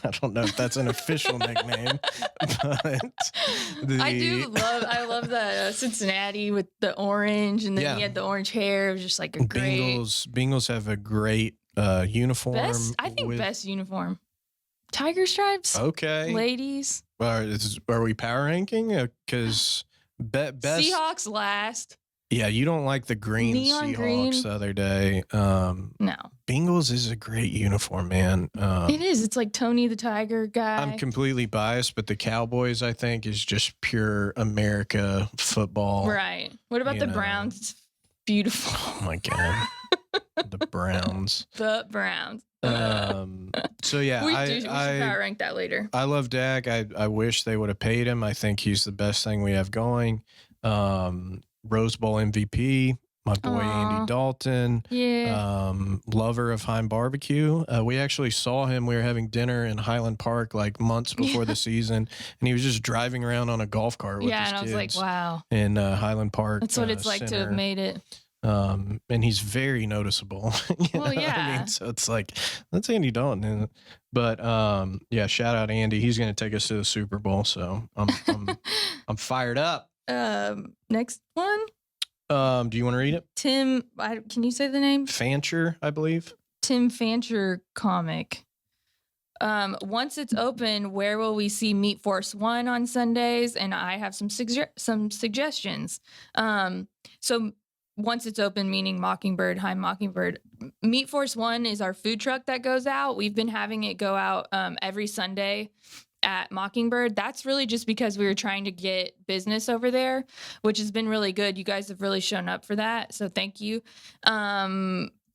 Speaker 2: I don't know if that's an official nickname, but
Speaker 1: I love that Cincinnati with the orange, and then he had the orange hair. It was just like a great.
Speaker 2: Bengals have a great uniform.
Speaker 1: Best uniform. Tiger stripes.
Speaker 2: Okay,
Speaker 1: ladies.
Speaker 2: Are we power ranking? Because best
Speaker 1: Seahawks last.
Speaker 2: Yeah, you don't like the green
Speaker 1: Neon
Speaker 2: Seahawks
Speaker 1: green.
Speaker 2: The other day.
Speaker 1: No.
Speaker 2: Bengals is a great uniform, man.
Speaker 1: It is. It's like Tony the Tiger guy.
Speaker 2: I'm completely biased, but the Cowboys, I think, is just pure America football.
Speaker 1: Right. What about the Browns? It's beautiful.
Speaker 2: Oh my God. The Browns.
Speaker 1: The Browns.
Speaker 2: So yeah,
Speaker 1: we should power rank that later.
Speaker 2: I love Dak. I wish they would have paid him. I think he's the best thing we have going. Rose Bowl MVP. my boy
Speaker 1: Aw.
Speaker 2: Andy Dalton,
Speaker 1: Yeah.
Speaker 2: lover of Heim BBQ. We actually saw him. We were having dinner in Highland Park like months before the season, and he was just driving around on a golf cart with
Speaker 1: Yeah,
Speaker 2: his
Speaker 1: and I was
Speaker 2: kids
Speaker 1: like, wow.
Speaker 2: in Highland Park.
Speaker 1: That's what it's like to have
Speaker 2: Center.
Speaker 1: made it.
Speaker 2: And he's very noticeable. You
Speaker 1: Well,
Speaker 2: know what I
Speaker 1: yeah.
Speaker 2: mean? So it's like, that's Andy Dalton, isn't it? But yeah, shout out Andy. He's going to take us to the Super Bowl. So I'm fired up.
Speaker 1: Next one.
Speaker 2: Do you want to read it?
Speaker 1: Tim, can you say the name?
Speaker 2: Fancher, I believe.
Speaker 1: Tim Fancher comic. Once it's open, where will we see Meat Force 1 on Sundays? And I have some suggestions. So once it's open, meaning Mockingbird, Heim Mockingbird. Meat Force 1 is our food truck that goes out. We've been having it go out every Sunday at Mockingbird. That's really just because we were trying to get business over there, which has been really good. You guys have really shown up for that. So thank you.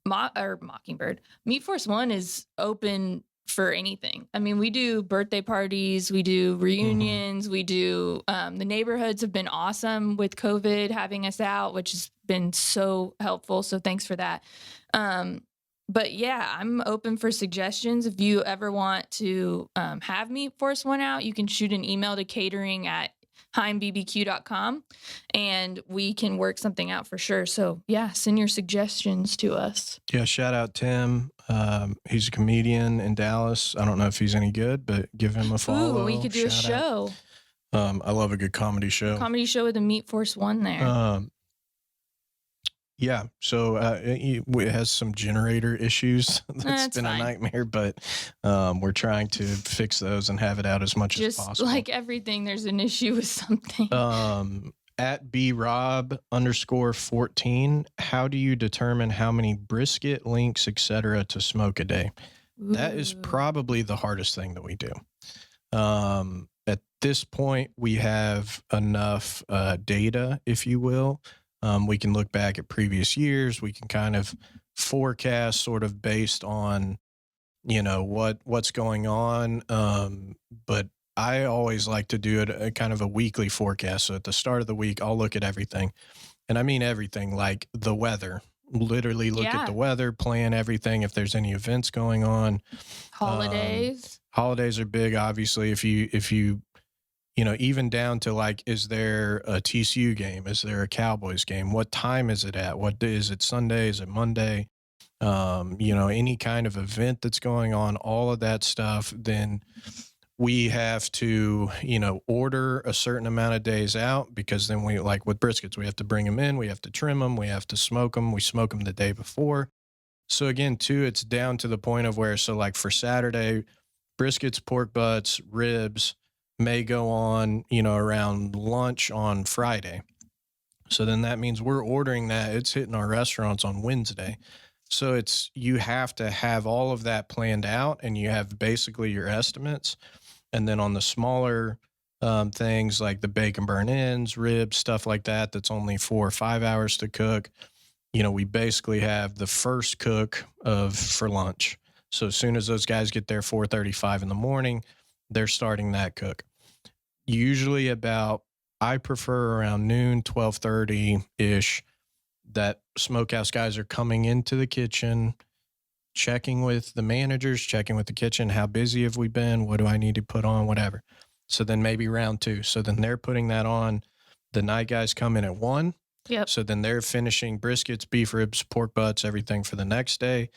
Speaker 1: Mockingbird. Meat Force 1 is open for anything. I mean, we do birthday parties, we do reunions, we do the neighborhoods have been awesome with COVID having us out, which has been so helpful. So thanks for that. But yeah, I'm open for suggestions. If you ever want to have Meat Force 1 out, you can shoot an email to catering@heimbbq.com and we can work something out for sure. So yeah, send your suggestions to us.
Speaker 2: Yeah, shout out Tim. He's a comedian in Dallas. I don't know if he's any good, but give him a follow.
Speaker 1: Ooh, we could do a
Speaker 2: Shout out.
Speaker 1: show.
Speaker 2: I love a good comedy show.
Speaker 1: Comedy show with a Meat Force 1 there.
Speaker 2: Yeah, so it has some generator issues. That's been
Speaker 1: fine.
Speaker 2: a nightmare, but we're trying to fix those and have it out as much as
Speaker 1: Just
Speaker 2: possible.
Speaker 1: like everything, there's an issue with something.
Speaker 2: At BRob_14, how do you determine how many brisket, links, etc. to smoke a day? That is
Speaker 1: Ooh.
Speaker 2: probably the hardest thing that we do. At this point, we have enough data, if you will. We can look back at previous years. We can kind of forecast sort of based on, you know, what's going on. But I always like to do it a kind of a weekly forecast. So at the start of the week, I'll look at everything. And I mean everything, like the weather. Literally look at the weather, plan everything if there's any events going on.
Speaker 1: Holidays.
Speaker 2: Holidays are big, obviously. If you know, even down to like, is there a TCU game? Is there a Cowboys game? What time is it at? What day is it? Sunday? Is it Monday? You know, any kind of event that's going on, all of that stuff, then we have to, you know, order a certain amount of days out, because then we, like with briskets, we have to bring them in, we have to trim them, we have to smoke them. We smoke them the day before. So again, too, it's down to the point of where, so like for Saturday, briskets, pork butts, ribs may go on, you know, around lunch on Friday. So then that means we're ordering that. It's hitting our restaurants on Wednesday. So you have to have all of that planned out, and you have basically your estimates. And then on the smaller things like the bacon burn ends, ribs, stuff like that, that's only 4 or 5 hours to cook. You know, we basically have the first cook for lunch. So as soon as those guys get there 4:35 in the morning, they're starting that cook. Usually I prefer around noon, 12:30-ish, that smokehouse guys are coming into the kitchen, checking with the managers, checking with the kitchen. How busy have we been? What do I need to put on? Whatever. So then maybe round 2. So then they're putting that on. The night guys come in at 1.
Speaker 1: Yep.
Speaker 2: So then they're finishing briskets, beef ribs, pork butts, everything for the next day.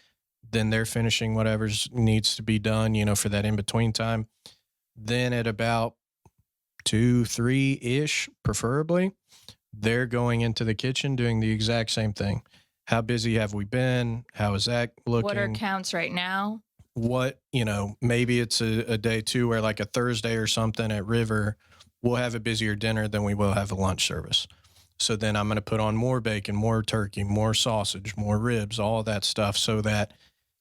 Speaker 2: Then they're finishing whatever needs to be done, you know, for that in-between time. Then at about 2, 3-ish, preferably, they're going into the kitchen doing the exact same thing. How busy have we been? How is that looking?
Speaker 1: What are counts right now?
Speaker 2: What, you know, maybe it's a day too where like a Thursday or something at River, we'll have a busier dinner than we will have a lunch service. So then I'm going to put on more bacon, more turkey, more sausage, more ribs, all of that stuff, so that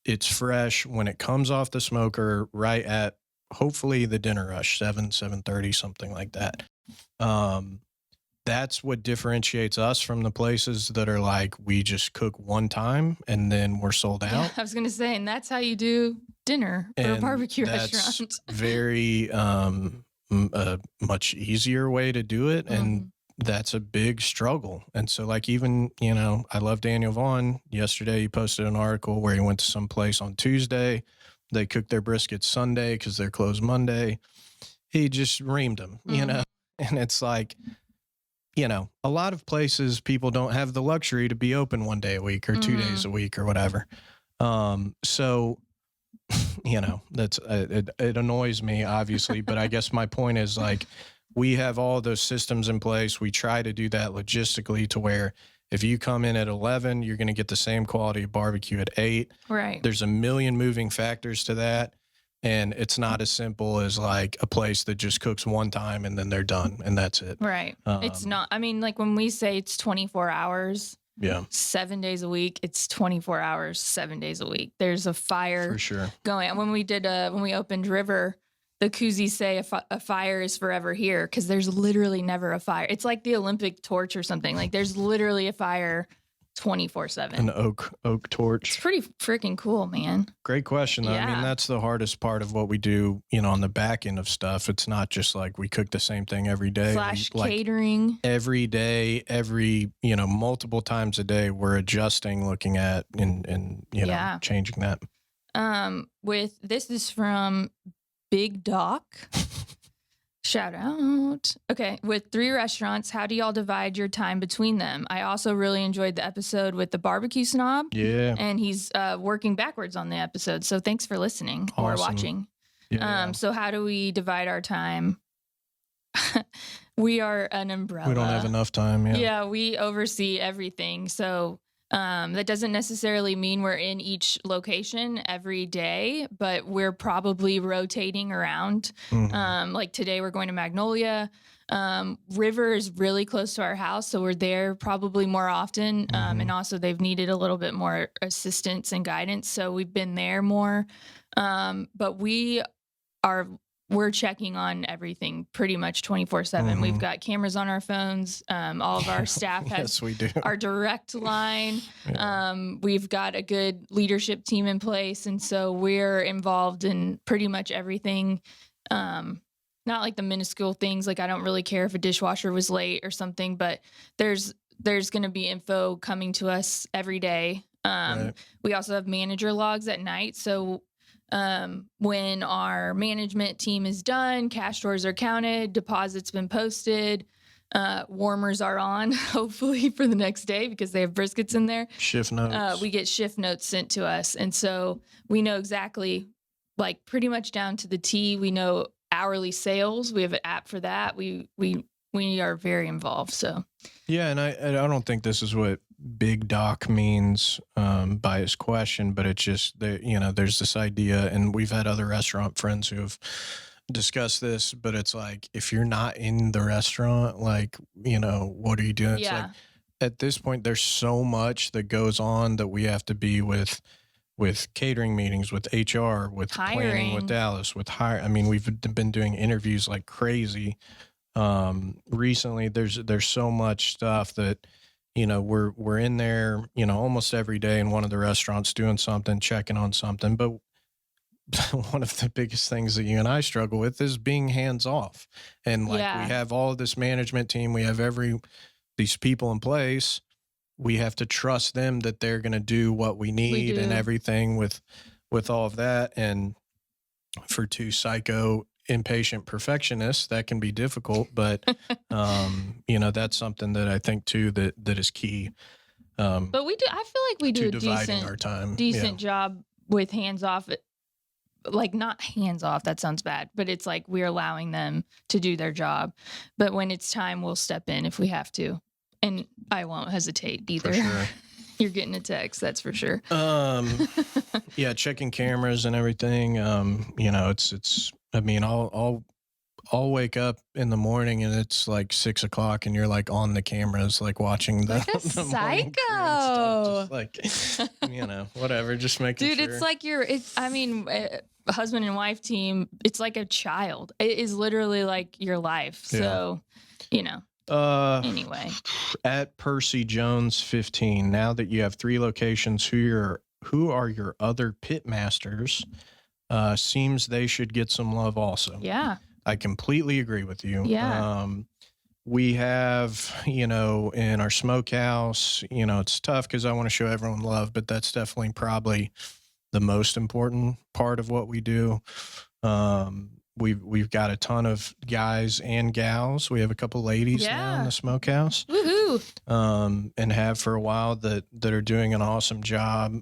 Speaker 2: it's fresh when it comes off the smoker right at hopefully the dinner rush, 7:30, something like that. That's what differentiates us from the places that are like, we just cook one time and then we're sold out.
Speaker 1: Yeah, I was going to say, and that's how you do dinner for a barbecue
Speaker 2: that's
Speaker 1: restaurant.
Speaker 2: Very much easier way to do it. And that's a big struggle. And so like, even, I love Daniel Vaughn. Yesterday he posted an article where he went to some place on Tuesday. They cooked their brisket Sunday because they're closed Monday. He just reamed them, and it's like, a lot of places people don't have the luxury to be open one day a week or 2 days a week or whatever. So, that's, it annoys me obviously, but I guess my point is like, we have all those systems in place. We try to do that logistically to where if you come in at 11, you're going to get the same quality of barbecue at 8.
Speaker 1: Right.
Speaker 2: There's a million moving factors to that. And it's not as simple as like a place that just cooks one time and then they're done and that's it.
Speaker 1: Right. It's not, I mean, like when we say it's 24 hours, 7 days a week, it's 24 hours, 7 days a week. There's a fire
Speaker 2: for sure
Speaker 1: going. When we opened River, the koozies say a fire is forever here because there's literally never a fire. It's like the Olympic torch or something. Like there's literally a fire 24/7.
Speaker 2: An oak torch.
Speaker 1: It's pretty freaking cool, man.
Speaker 2: Great question, though.
Speaker 1: Yeah.
Speaker 2: I mean, that's the hardest part of what we do, on the back end of stuff. It's not just like we cook the same thing every day.
Speaker 1: Catering.
Speaker 2: Every day, multiple times a day, we're adjusting, looking at, and changing that.
Speaker 1: This is from Big Doc. Shout out. Okay. With 3 restaurants, how do y'all divide your time between them? I also really enjoyed the episode with the barbecue snob.
Speaker 2: Yeah.
Speaker 1: And he's working backwards on the episode. So thanks for listening or watching.
Speaker 2: Yeah.
Speaker 1: So how do we divide our time? We are an umbrella.
Speaker 2: We don't have enough time. Yeah.
Speaker 1: Yeah. We oversee everything. So that doesn't necessarily mean we're in each location every day, but we're probably rotating around. Like today we're going to Magnolia. River is really close to our house, so we're there probably more often. And also they've needed a little bit more assistance and guidance, so we've been there more. But we're checking on everything pretty much 24/7. We've got cameras on our phones. All of our staff has
Speaker 2: yes, we do.
Speaker 1: our direct line. We've got a good leadership team in place. And so we're involved in pretty much everything. Not like the minuscule things. Like I don't really care if a dishwasher was late or something, but there's going to be info coming to us every day.
Speaker 2: Right.
Speaker 1: We also have manager logs at night. So when our management team is done, cash drawers are counted, deposits been posted, warmers are on, hopefully for the next day because they have briskets in there.
Speaker 2: Shift notes.
Speaker 1: We get shift notes sent to us. And so we know exactly, like pretty much down to the T, we know hourly sales. We have an app for that. We are very involved. So
Speaker 2: yeah, and I don't think this is what Big Doc means by his question, but it's just there's this idea, and we've had other restaurant friends who have discussed this, but it's like if you're not in the restaurant, like what are you doing? It's like at this point there's so much that goes on that we have to be with catering meetings, with HR, with planning, with Dallas, with hire. I mean, we've been doing interviews like crazy. Recently there's so much stuff that we're in there almost every day in one of the restaurants doing something, checking on something. But one of the biggest things that you and I struggle with is being hands off. And we have all of this management team, we have these people in place. We have to trust them that they're going to do what we need and everything with all of that. And for 2 psycho impatient perfectionists, that can be difficult, but that's something that I think too that is key. But
Speaker 1: I feel like we do a
Speaker 2: dividing our time.
Speaker 1: decent job with hands off. Like not hands off, that sounds bad, but it's like we're allowing them to do their job. But when it's time, we'll step in if we have to. And I won't hesitate either.
Speaker 2: For sure.
Speaker 1: You're getting a text, that's for sure.
Speaker 2: Yeah, checking cameras and everything. It's I mean, I'll wake up in the morning and it's like 6 o'clock and you're like on the cameras, like watching the,
Speaker 1: like a
Speaker 2: the morning crew and stuff. Just like, whatever, just making
Speaker 1: Dude,
Speaker 2: sure.
Speaker 1: it's like a husband and wife team. It's like a child. It is literally like your life. So, anyway.
Speaker 2: At Percy Jones 15, now that you have 3 locations, who are your other pit masters? Seems they should get some love also.
Speaker 1: Yeah.
Speaker 2: I completely agree with you.
Speaker 1: Yeah.
Speaker 2: we have, you know, in our smokehouse, you know, it's tough because I want to show everyone love, but that's definitely probably the most important part of what we do. We've got a ton of guys and gals. We have a couple ladies now in
Speaker 1: Yeah.
Speaker 2: the smokehouse,
Speaker 1: Woohoo.
Speaker 2: and have for a while that are doing an awesome job.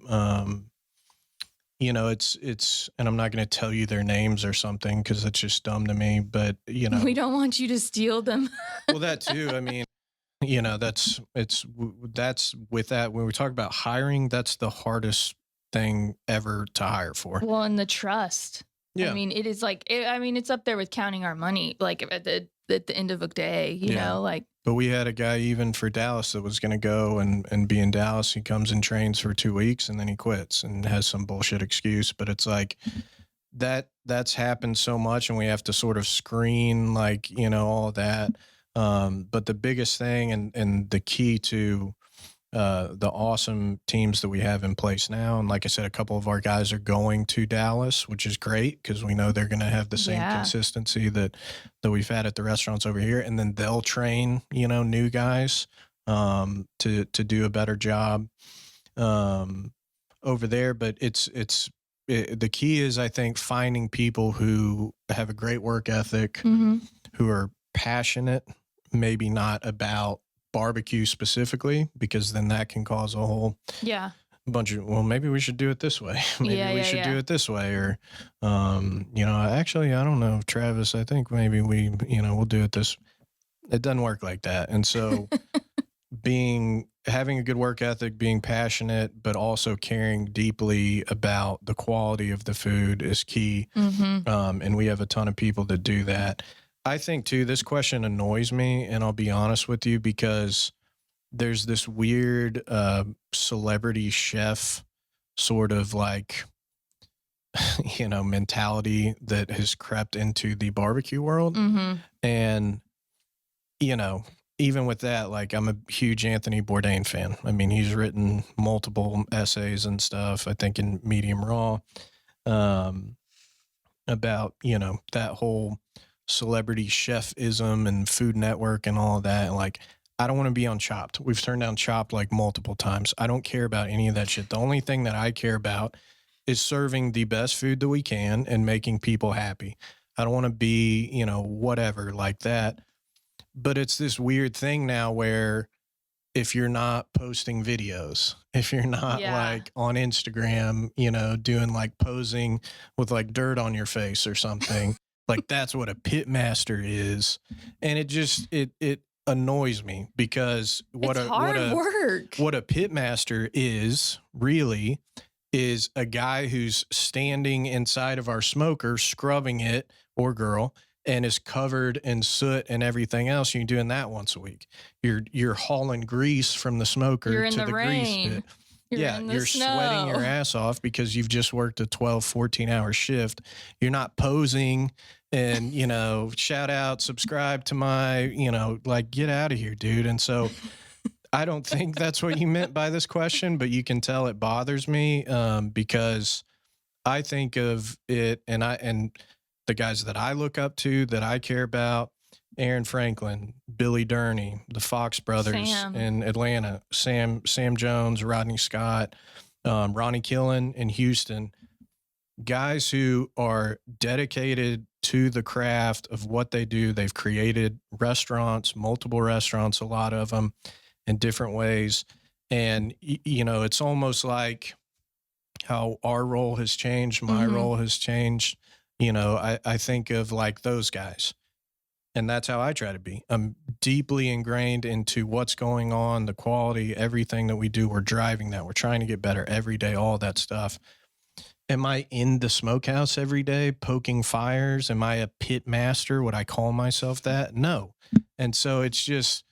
Speaker 2: You know, it's, and I'm not going to tell you their names or something because it's just dumb to me. But you know,
Speaker 1: We don't want you to steal them.
Speaker 2: well, that too. I mean, you know, that's with that when we talk about hiring, that's the hardest thing ever to hire for.
Speaker 1: Well, and the trust.
Speaker 2: Yeah.
Speaker 1: I mean, it is like, I mean, it's up there with counting our money, like at the end of a day, you
Speaker 2: Yeah.
Speaker 1: know, like.
Speaker 2: But we had a guy even for Dallas that was going to go and be in Dallas. He comes and trains for 2 weeks and then he quits and has some bullshit excuse. But it's like that's happened so much, and we have to sort of screen, like, you know, all of that. But the biggest thing and the key to the awesome teams that we have in place now, and like I said, a couple of our guys are going to Dallas, which is great because we know they're going to have the same
Speaker 1: Yeah.
Speaker 2: consistency that we've had at the restaurants over here, and then they'll train, you know, new guys to do a better job over there. But the key is, I think, finding people who have a great work ethic,
Speaker 1: Mm-hmm.
Speaker 2: who are passionate, maybe not about barbecue specifically, because then that can cause a whole
Speaker 1: Yeah.
Speaker 2: bunch of, well, maybe we should do it this way. Maybe
Speaker 1: Yeah,
Speaker 2: we
Speaker 1: yeah,
Speaker 2: should
Speaker 1: yeah.
Speaker 2: do it this way. Or, you know, actually, I don't know, Travis, I think maybe we'll do it this. It doesn't work like that. And so having a good work ethic, being passionate, but also caring deeply about the quality of the food is key.
Speaker 1: Mm-hmm.
Speaker 2: And we have a ton of people that do that. I think too, this question annoys me, and I'll be honest with you, because there's this weird celebrity chef sort of like, you know, mentality that has crept into the barbecue world.
Speaker 1: Mm-hmm.
Speaker 2: And, you know, even with that, like, I'm a huge Anthony Bourdain fan. I mean, he's written multiple essays and stuff, I think in Medium Raw, about, you know, that whole celebrity chefism and Food Network and all of that. And like, I don't want to be on Chopped. We've turned down Chopped like multiple times. I don't care about any of that shit. The only thing that I care about is serving the best food that we can and making people happy. I don't want to be, you know, whatever like that. But it's this weird thing now where if you're not posting videos, if you're not like on Instagram, you know, doing like posing with like dirt on your face or something, like that's what a pit master is. And it just, it annoys me because what
Speaker 1: It's hard work.
Speaker 2: What a pit master is really is a guy who's standing inside of our smoker, scrubbing it, or girl, and is covered in soot and everything else. You're doing that once a week. You're hauling grease from the smoker to the grease pit. You're sweating your ass off because you've just worked a 12, 14-hour shift. You're not posing and, you know, shout out, subscribe to my, you know, like, get out of here, dude. And so I don't think that's what you meant by this question, but you can tell it bothers me because I think of it, and the guys that I look up to, that I care about, Aaron Franklin, Billy Durney, the Fox brothers in Atlanta, Sam Jones, Rodney Scott, Ronnie Killen in Houston, guys who are dedicated to the craft of what they do. They've created restaurants, multiple restaurants, a lot of them in different ways. And, you know, it's almost like how our role has changed, my role has changed. You know, I think of like those guys, and that's how I try to be. I'm deeply ingrained into what's going on, the quality, everything that we do. We're driving that. We're trying to get better every day, all that stuff. Am I in the smokehouse every day poking fires? Am I a pit master? Would I call myself that? No. And so it's just,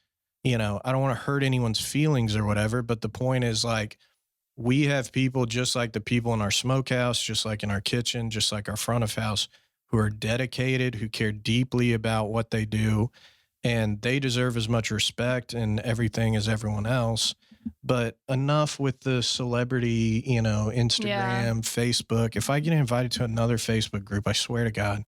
Speaker 2: you know, I don't want to hurt anyone's feelings or whatever, but the point is, like, we have people just like the people in our smokehouse, just like in our kitchen, just like our front of house, who are dedicated, who care deeply about what they do, and they deserve as much respect and everything as everyone else. But enough with the celebrity, you know, Instagram, Facebook. If I get invited to another Facebook group, I swear to God,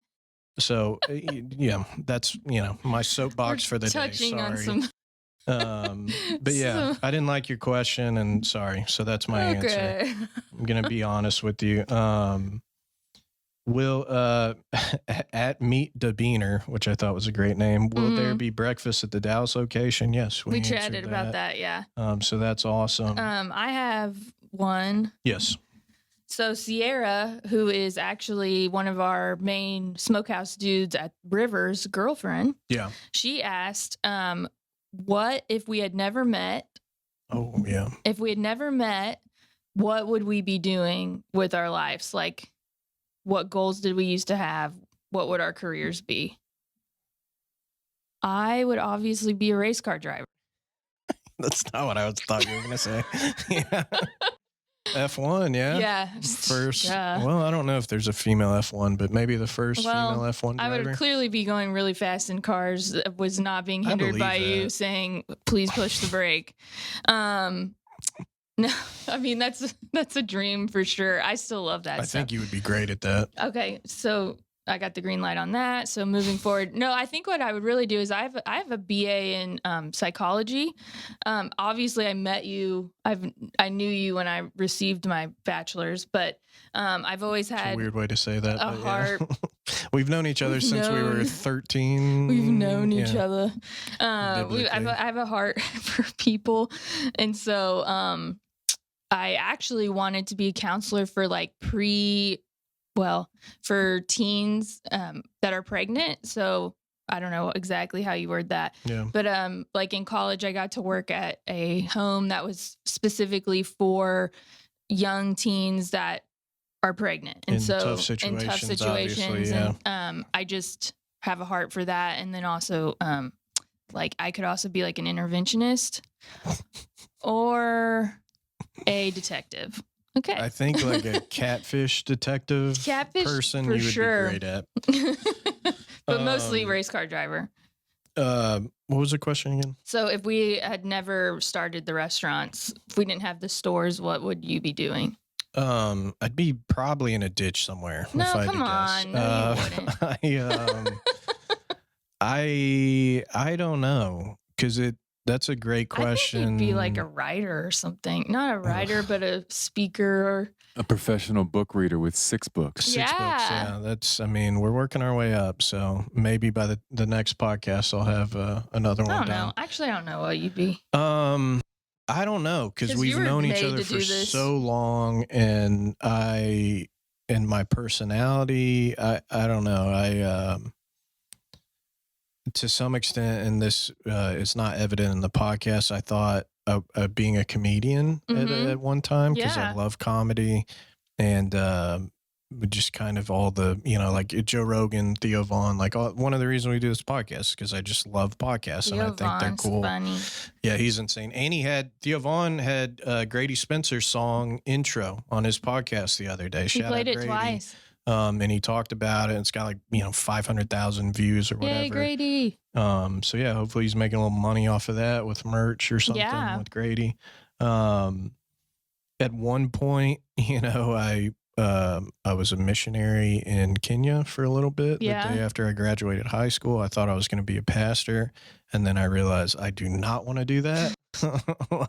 Speaker 2: So yeah, that's my soapbox for the day.
Speaker 1: Touching on
Speaker 2: Sorry.
Speaker 1: some.
Speaker 2: But yeah, I didn't like your question, and sorry. So that's my answer.
Speaker 1: Okay.
Speaker 2: I'm gonna be honest with you. Will at Meet Dabiner, which I thought was a great name. Will there be breakfast at the Dallas location? Yes,
Speaker 1: We
Speaker 2: answered
Speaker 1: chatted about that. Yeah.
Speaker 2: So that's awesome.
Speaker 1: I have one.
Speaker 2: Yes.
Speaker 1: So Sierra, who is actually one of our main smokehouse dudes at Rivers' girlfriend,
Speaker 2: Yeah.
Speaker 1: she asked, what if we had never met?
Speaker 2: Oh yeah.
Speaker 1: If we had never met, what would we be doing with our lives? Like, what goals did we used to have? What would our careers be? I would obviously be a race car driver.
Speaker 2: That's not what I thought you were gonna say. Yeah. F1, yeah.
Speaker 1: Yeah.
Speaker 2: First,
Speaker 1: Yeah.
Speaker 2: well, I don't know if there's a female F1, but maybe the first
Speaker 1: Well,
Speaker 2: female F1
Speaker 1: I
Speaker 2: driver.
Speaker 1: would clearly be going really fast in cars. That was not being
Speaker 2: I
Speaker 1: hindered
Speaker 2: believe
Speaker 1: by you
Speaker 2: that.
Speaker 1: saying, please push the brake. No, I mean, that's a dream for sure. I still love that
Speaker 2: I
Speaker 1: stuff.
Speaker 2: think you would be great at that.
Speaker 1: Okay, so I got the green light on that. So moving forward, no, I think what I would really do is I have a BA in psychology. Obviously, I met you. I knew you when I received my bachelor's, but I've always
Speaker 2: It's a
Speaker 1: had
Speaker 2: weird way to say that.
Speaker 1: a
Speaker 2: but yeah.
Speaker 1: heart.
Speaker 2: We've known each other
Speaker 1: We've
Speaker 2: since we were
Speaker 1: known-
Speaker 2: 13.
Speaker 1: We've known each
Speaker 2: Yeah.
Speaker 1: other. I
Speaker 2: Biblically.
Speaker 1: have a heart for people, and so I actually wanted to be a counselor for like for teens that are pregnant. So I don't know exactly how you word that,
Speaker 2: Yeah.
Speaker 1: but like in college, I got to work at a home that was specifically for young teens that are pregnant, and
Speaker 2: In
Speaker 1: so
Speaker 2: tough situations, obviously,
Speaker 1: and I just have a heart for that, and then also like I could also be like an interventionist or a detective. Okay.
Speaker 2: I think like a catfish detective person
Speaker 1: for
Speaker 2: you would
Speaker 1: sure.
Speaker 2: be great at.
Speaker 1: But mostly
Speaker 2: Um,
Speaker 1: race car driver.
Speaker 2: What was the question again?
Speaker 1: So if we had never started the restaurants, if we didn't have the stores, what would you be doing?
Speaker 2: I'd be probably in a ditch somewhere.
Speaker 1: No,
Speaker 2: if I had to
Speaker 1: come
Speaker 2: guess.
Speaker 1: on. No, you wouldn't.
Speaker 2: I don't know, because that's a great question.
Speaker 1: I think you'd be like a writer or something. Not a writer, but a speaker.
Speaker 4: A professional book reader with 6 books.
Speaker 2: 6 books,
Speaker 1: Yeah.
Speaker 2: yeah. We're working our way up. So maybe by the next podcast, I'll have another
Speaker 1: I
Speaker 2: one
Speaker 1: don't
Speaker 2: done.
Speaker 1: know. Actually, I don't know what you'd be.
Speaker 2: I don't know, because
Speaker 1: 'Cause
Speaker 2: we've
Speaker 1: you were
Speaker 2: known each
Speaker 1: made
Speaker 2: other
Speaker 1: to
Speaker 2: for
Speaker 1: do this.
Speaker 2: so long, and my personality, I don't know. To some extent, and this is not evident in the podcast, I thought of being a comedian
Speaker 1: Mhm.
Speaker 2: at one time, because I
Speaker 1: Yeah.
Speaker 2: love comedy, and just kind of all the, like Joe Rogan, Theo Vaughn, like one of the reasons we do this podcast, because I just love podcasts, and I
Speaker 1: Theo
Speaker 2: think they're
Speaker 1: Vaughn's
Speaker 2: cool.
Speaker 1: funny.
Speaker 2: Yeah, he's insane. And Theo Vaughn had Grady Spencer's song intro on his podcast the other day.
Speaker 1: He
Speaker 2: Shout
Speaker 1: played
Speaker 2: out
Speaker 1: it
Speaker 2: Grady.
Speaker 1: twice.
Speaker 2: And he talked about it. It's got like 500,000 views or whatever.
Speaker 1: Yay, Grady.
Speaker 2: So yeah, hopefully he's making a little money off of that with merch or something
Speaker 1: Yeah.
Speaker 2: with Grady. At one point, I was a missionary in Kenya for a little bit.
Speaker 1: Yeah.
Speaker 2: The day after I graduated high school, I thought I was going to be a pastor, and then I realized I do not want to do that.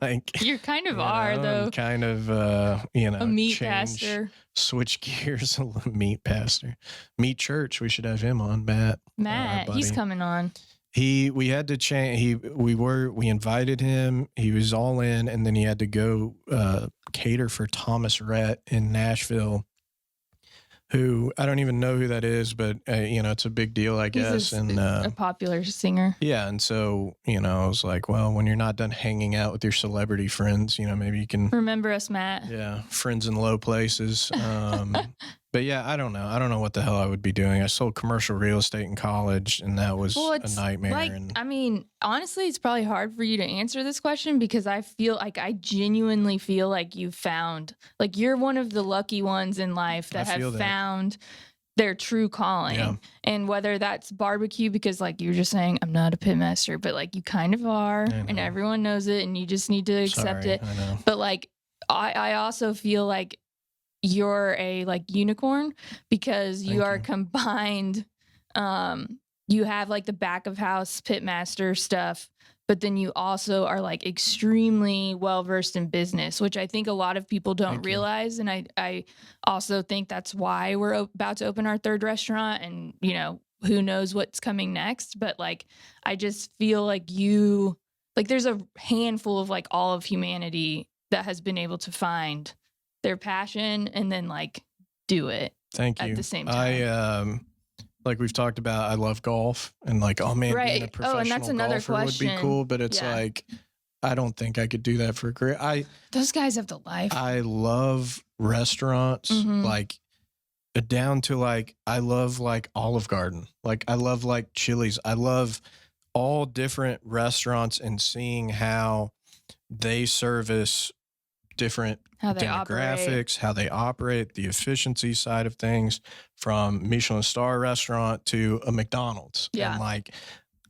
Speaker 2: Like,
Speaker 1: You kind of are,
Speaker 2: I'm
Speaker 1: though.
Speaker 2: kind of
Speaker 1: A meat
Speaker 2: change-
Speaker 1: pastor.
Speaker 2: switch gears a little. Meat pastor, meat church. We should have him on, Matt.
Speaker 1: Matt, he's
Speaker 2: buddy.
Speaker 1: coming on.
Speaker 2: We had to change. We invited him. He was all in, and then he had to go cater for Thomas Rhett in Nashville, who I don't even know who that is, but it's a big deal, I guess.
Speaker 1: He's
Speaker 2: And
Speaker 1: a popular singer.
Speaker 2: yeah, and so I was like, well, when you're not done hanging out with your celebrity friends, maybe you can.
Speaker 1: Remember us, Matt?
Speaker 2: Yeah, friends in low places. But yeah, I don't know. I don't know what the hell I would be doing. I sold commercial real estate in college, and that was
Speaker 1: Well,
Speaker 2: a
Speaker 1: it's
Speaker 2: nightmare.
Speaker 1: like,
Speaker 2: and
Speaker 1: I mean, honestly, it's probably hard for you to answer this question because I genuinely feel like you've found, like you're one of the lucky ones in life that
Speaker 2: I feel
Speaker 1: have
Speaker 2: that.
Speaker 1: found their true calling.
Speaker 2: Yeah.
Speaker 1: And whether that's barbecue, because like you were just saying, I'm not a pitmaster, but like you kind of are,
Speaker 2: I
Speaker 1: and
Speaker 2: know.
Speaker 1: everyone knows it, and you just need to accept
Speaker 2: Sorry,
Speaker 1: it.
Speaker 2: I know.
Speaker 1: But like, I also feel like you're a like unicorn because you
Speaker 2: Thank
Speaker 1: are
Speaker 2: you.
Speaker 1: combined You have like the back of house pitmaster stuff, but then you also are like extremely well versed in business, which I think a lot of people don't
Speaker 2: Thank you.
Speaker 1: realize. And I also think that's why we're about to open our third restaurant, and you know, who knows what's coming next. But like, I just feel like there's a handful of like all of humanity that has been able to find their passion and then like do it
Speaker 2: Thank you.
Speaker 1: at the same time.
Speaker 2: Like we've talked about, I love golf, and like, oh man, being a
Speaker 1: Right.
Speaker 2: professional
Speaker 1: And that's another
Speaker 2: golfer would be
Speaker 1: question.
Speaker 2: cool, but it's
Speaker 1: Yeah.
Speaker 2: like, I don't think I could do that for a career.
Speaker 1: Those guys have the life.
Speaker 2: I love restaurants,
Speaker 1: Mhm.
Speaker 2: like down to like, I love like Olive Garden. Like I love like Chili's. I love all different restaurants and seeing how they service different
Speaker 1: How they operate.
Speaker 2: demographics, how they operate, the efficiency side of things, from Michelin star restaurant to a McDonald's.
Speaker 1: Yeah.
Speaker 2: And like,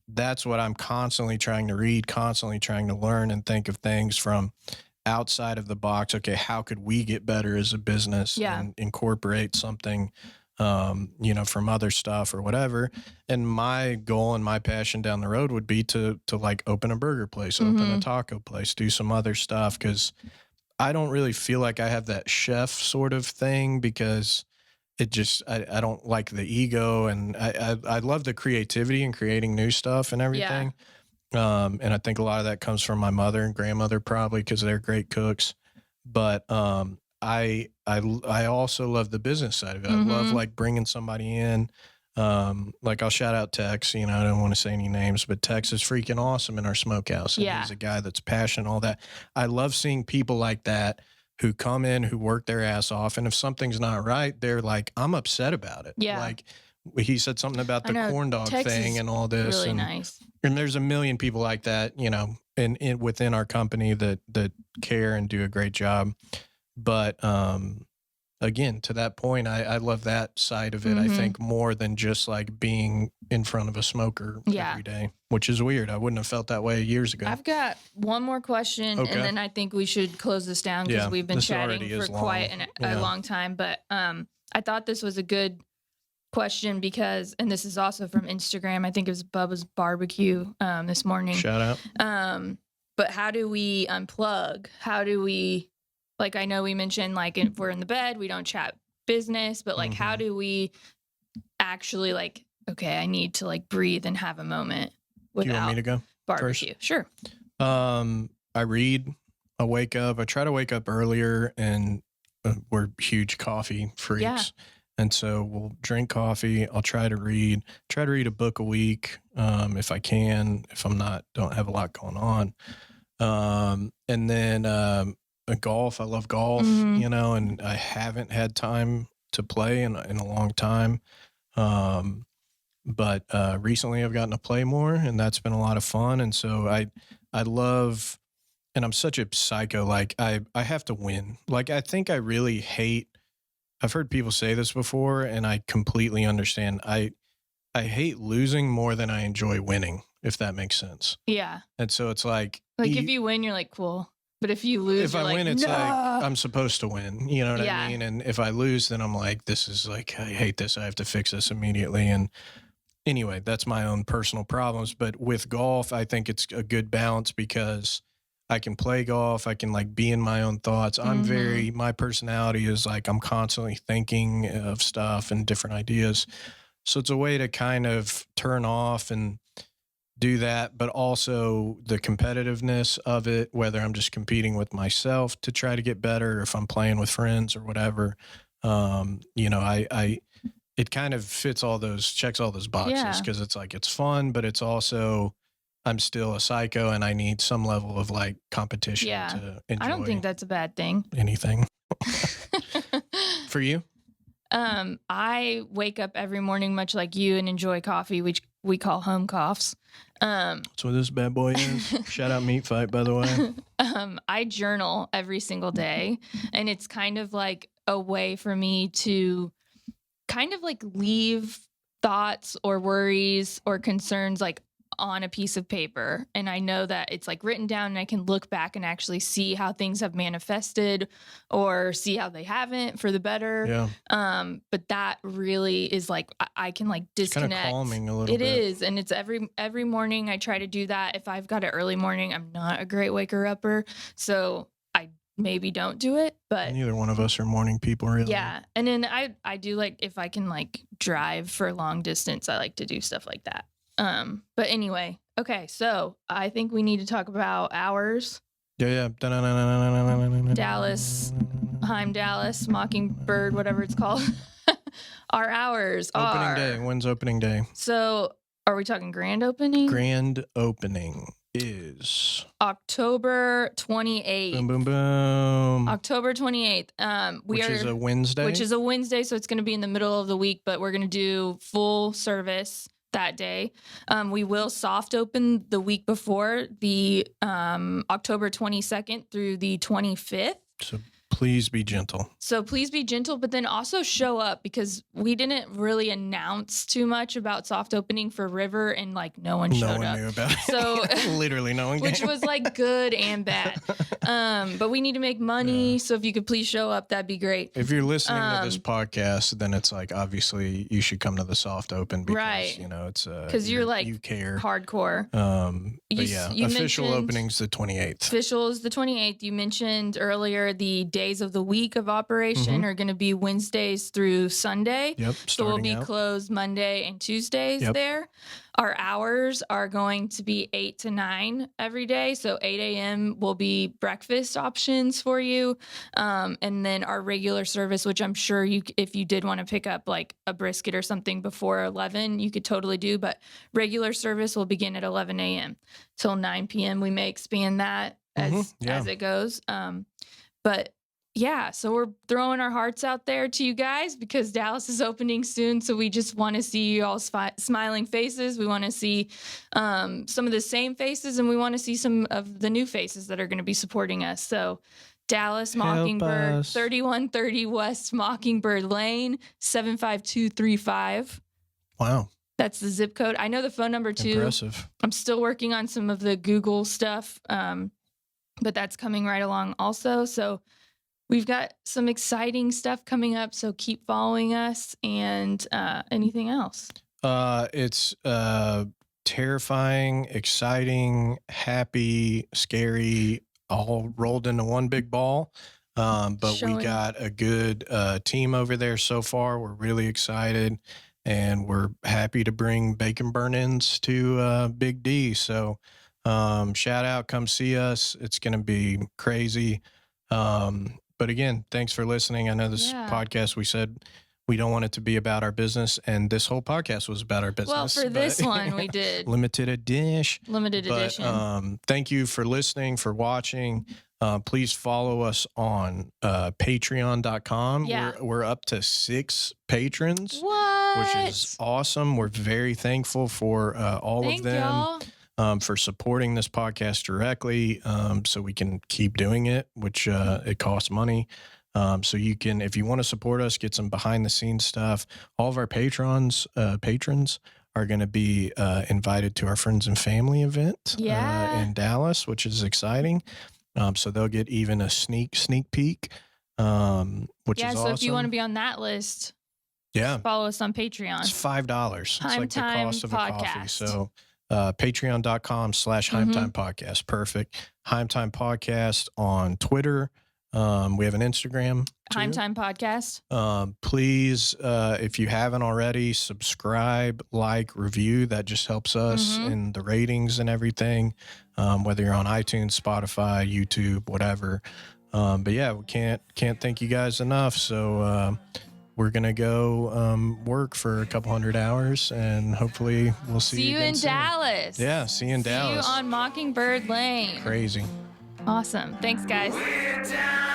Speaker 2: that's what I'm constantly trying to read, constantly trying to learn and think of things from outside of the box. Okay, how could we get better as a business
Speaker 1: Yeah.
Speaker 2: and incorporate something, from other stuff or whatever. And my goal and my passion down the road would be to like open a burger place, open a
Speaker 1: Mhm.
Speaker 2: taco place, do some other stuff. Cause I don't really feel like I have that chef sort of thing, because it just, I don't like the ego, and I love the creativity and creating new stuff and everything. And I think a lot of that comes from my mother and grandmother, probably because they're great cooks. But I also love the business side of it. I love
Speaker 1: Mhm.
Speaker 2: like bringing somebody in. Like I'll shout out Tex, I don't want to say any names, but Tex is freaking awesome in our smokehouse. And
Speaker 1: Yeah.
Speaker 2: he's a guy that's passionate, all that. I love seeing people like that who come in, who work their ass off. And if something's not right, they're like, I'm upset about it.
Speaker 1: Yeah.
Speaker 2: Like he said something about
Speaker 1: I
Speaker 2: the
Speaker 1: know,
Speaker 2: corn dog
Speaker 1: Tex
Speaker 2: thing
Speaker 1: is
Speaker 2: and all this.
Speaker 1: really
Speaker 2: and,
Speaker 1: nice.
Speaker 2: and there's a million people like that, in within our company that care and do a great job. But again, to that point, I love that side of it. I
Speaker 1: Mhm.
Speaker 2: think more than just like being in front of a smoker
Speaker 1: Yeah.
Speaker 2: every day, which is weird. I wouldn't have felt that way years ago.
Speaker 1: I've got one more question,
Speaker 2: Okay.
Speaker 1: and then I think we should close this down because
Speaker 2: Yeah,
Speaker 1: we've been
Speaker 2: this
Speaker 1: chatting
Speaker 2: already
Speaker 1: for
Speaker 2: is
Speaker 1: quite
Speaker 2: long.
Speaker 1: a
Speaker 2: Yeah.
Speaker 1: long time. But I thought this was a good question because, and this is also from Instagram. I think it was Bubba's Barbecue this morning.
Speaker 2: Shout out.
Speaker 1: But how do we unplug? How do we, like, I know we mentioned like if we're in the bed, we don't chat business, but like, how do we actually like, okay, I need to like breathe and have a moment
Speaker 2: Do you want
Speaker 1: without
Speaker 2: me to go?
Speaker 1: barbecue? Sure.
Speaker 2: I read. I wake up. I try to wake up earlier, and we're huge coffee freaks.
Speaker 1: Yeah.
Speaker 2: And so we'll drink coffee. I'll try to read a book a week, if I can, if I'm not, don't have a lot going on. And then golf. I love golf,
Speaker 1: Mhm.
Speaker 2: and I haven't had time to play in a long time. But recently I've gotten to play more, and that's been a lot of fun. And so I love, and I'm such a psycho. Like I have to win. Like I think I really hate, I've heard people say this before, and I completely understand. I hate losing more than I enjoy winning, if that makes sense.
Speaker 1: Yeah.
Speaker 2: And so it's like,
Speaker 1: Like if you win, you're like, cool. But if you lose,
Speaker 2: if
Speaker 1: you're
Speaker 2: I
Speaker 1: like,
Speaker 2: win, it's
Speaker 1: no.
Speaker 2: like I'm supposed to win. You know what
Speaker 1: Yeah.
Speaker 2: I mean? And if I lose, then I'm like, this is like, I hate this. I have to fix this immediately. And anyway, that's my own personal problems. But with golf, I think it's a good balance because I can play golf. I can like be in my own thoughts. My personality is like, I'm constantly thinking of stuff and different ideas. So it's a way to kind of turn off and do that, but also the competitiveness of it, whether I'm just competing with myself to try to get better, or if I'm playing with friends or whatever. It kind of checks all those boxes
Speaker 1: Yeah.
Speaker 2: because it's like, it's fun, but it's also, I'm still a psycho and I need some level of like competition
Speaker 1: Yeah.
Speaker 2: to enjoy
Speaker 1: I don't think that's a bad thing.
Speaker 2: anything. For you?
Speaker 1: I wake up every morning much like you and enjoy coffee, which we call home coughs.
Speaker 2: That's what this bad boy is. Shout out Meat Fight, by the way.
Speaker 1: I journal every single day, and it's kind of like a way for me to kind of like leave thoughts or worries or concerns like on a piece of paper. And I know that it's like written down and I can look back and actually see how things have manifested or see how they haven't for the better.
Speaker 2: Yeah.
Speaker 1: But that really is like, I can like disconnect.
Speaker 2: Kind of calming a little
Speaker 1: It
Speaker 2: bit.
Speaker 1: is. And it's every morning I try to do that. If I've got an early morning, I'm not a great waker upper. So I maybe don't do it, but
Speaker 2: Neither one of us are morning people, really.
Speaker 1: yeah. And then I do like, if I can like drive for long distance, I like to do stuff like that. But anyway, okay. So I think we need to talk about hours.
Speaker 2: Yeah.
Speaker 1: Dallas, Heim Dallas, Mockingbird, whatever it's called. Our hours
Speaker 2: Opening
Speaker 1: are.
Speaker 2: day. When's opening day?
Speaker 1: So are we talking grand opening?
Speaker 2: Grand opening is
Speaker 1: October 28th.
Speaker 2: boom, boom, boom.
Speaker 1: October 28th.
Speaker 2: Which is a Wednesday.
Speaker 1: Which is a Wednesday, so it's going to be in the middle of the week, but we're going to do full service that day. We will soft open the week before, the October 22nd through the 25th.
Speaker 2: So please be gentle.
Speaker 1: So please be gentle, but then also show up, because we didn't really announce too much about soft opening for River, and like no one showed
Speaker 2: No one
Speaker 1: up.
Speaker 2: knew about it.
Speaker 1: So
Speaker 2: literally no one came.
Speaker 1: which was like good and bad. But we need to make money.
Speaker 2: Yeah.
Speaker 1: So if you could please show up, that'd be great.
Speaker 2: If you're listening to this podcast, then it's like, obviously you should come to the soft open because,
Speaker 1: Right.
Speaker 2: you know, it's
Speaker 1: Because you're like
Speaker 2: you care.
Speaker 1: hardcore.
Speaker 2: But
Speaker 1: You
Speaker 2: yeah, official
Speaker 1: mentioned-
Speaker 2: opening's the 28th.
Speaker 1: Official is the 28th. You mentioned earlier the days of the week of operation are going to be Wednesdays through Sunday.
Speaker 2: Yep.
Speaker 1: So we'll be
Speaker 2: starting out.
Speaker 1: closed Monday and Tuesdays
Speaker 2: Yep.
Speaker 1: there. Our hours are going to be 8 to 9 every day. So 8 a.m. will be breakfast options for you. And then our regular service, which I'm sure you, if you did want to pick up like a brisket or something before 11, you could totally do. But regular service will begin at 11 a.m. till 9 p.m. We may expand that as it goes. But yeah, so we're throwing our hearts out there to you guys because Dallas is opening soon. So we just want to see you all smiling faces. We want to see some of the same faces, and we want to see some of the new faces that are going to be supporting us. So Dallas
Speaker 2: Help
Speaker 1: Mockingbird,
Speaker 2: us.
Speaker 1: 3130 West Mockingbird Lane, 75235.
Speaker 2: Wow.
Speaker 1: That's the zip code. I know the phone number too.
Speaker 2: Impressive.
Speaker 1: I'm still working on some of the Google stuff, but that's coming right along also. So we've got some exciting stuff coming up, so keep following us. And anything else?
Speaker 2: It's terrifying, exciting, happy, scary, all rolled into one big ball. But
Speaker 1: Showing-
Speaker 2: we got a good team over there so far. We're really excited, and we're happy to bring bacon burn-ins to Big D. So shout out, come see us. It's going to be crazy. But again, thanks for listening. I know this podcast, we said we don't want it to be about our business, and this whole podcast was about our business.
Speaker 1: Well, for this one, we did.
Speaker 2: Limited edition.
Speaker 1: Limited edition.
Speaker 2: Thank you for listening, for watching. Please follow us on patreon.com.
Speaker 1: Yeah.
Speaker 2: We're up to 6 patrons,
Speaker 1: What?
Speaker 2: which is awesome. We're very thankful for all
Speaker 1: Thank
Speaker 2: of them.
Speaker 1: y'all.
Speaker 2: For supporting this podcast directly, so we can keep doing it, which it costs money. So you can, if you want to support us, get some behind the scenes stuff. All of our patrons are going to be invited to our friends and family event in Dallas, which is exciting. So they'll get even a sneak peek, which is
Speaker 1: so
Speaker 2: awesome.
Speaker 1: if you want to be on that list,
Speaker 2: yeah,
Speaker 1: follow us on Patreon.
Speaker 2: it's $5. It's like the
Speaker 1: Time
Speaker 2: cost of a coffee.
Speaker 1: Podcast.
Speaker 2: So patreon.com/HeimTime Podcast. Perfect. Heim Time Podcast on Twitter. We have an Instagram too.
Speaker 1: Heim Time Podcast.
Speaker 2: Please, if you haven't already, subscribe, like, review. That just helps us in the ratings and everything, whether you're on iTunes, Spotify, YouTube, whatever. But yeah, we can't thank you guys enough. So we're going to go work for a couple 100 hours, and hopefully we'll see you
Speaker 1: in
Speaker 2: again soon.
Speaker 1: Dallas.
Speaker 2: Yeah, see you in Dallas.
Speaker 1: See you on Mockingbird Lane.
Speaker 2: Crazy.
Speaker 1: Awesome. Thanks, guys.
Speaker 3: We're down.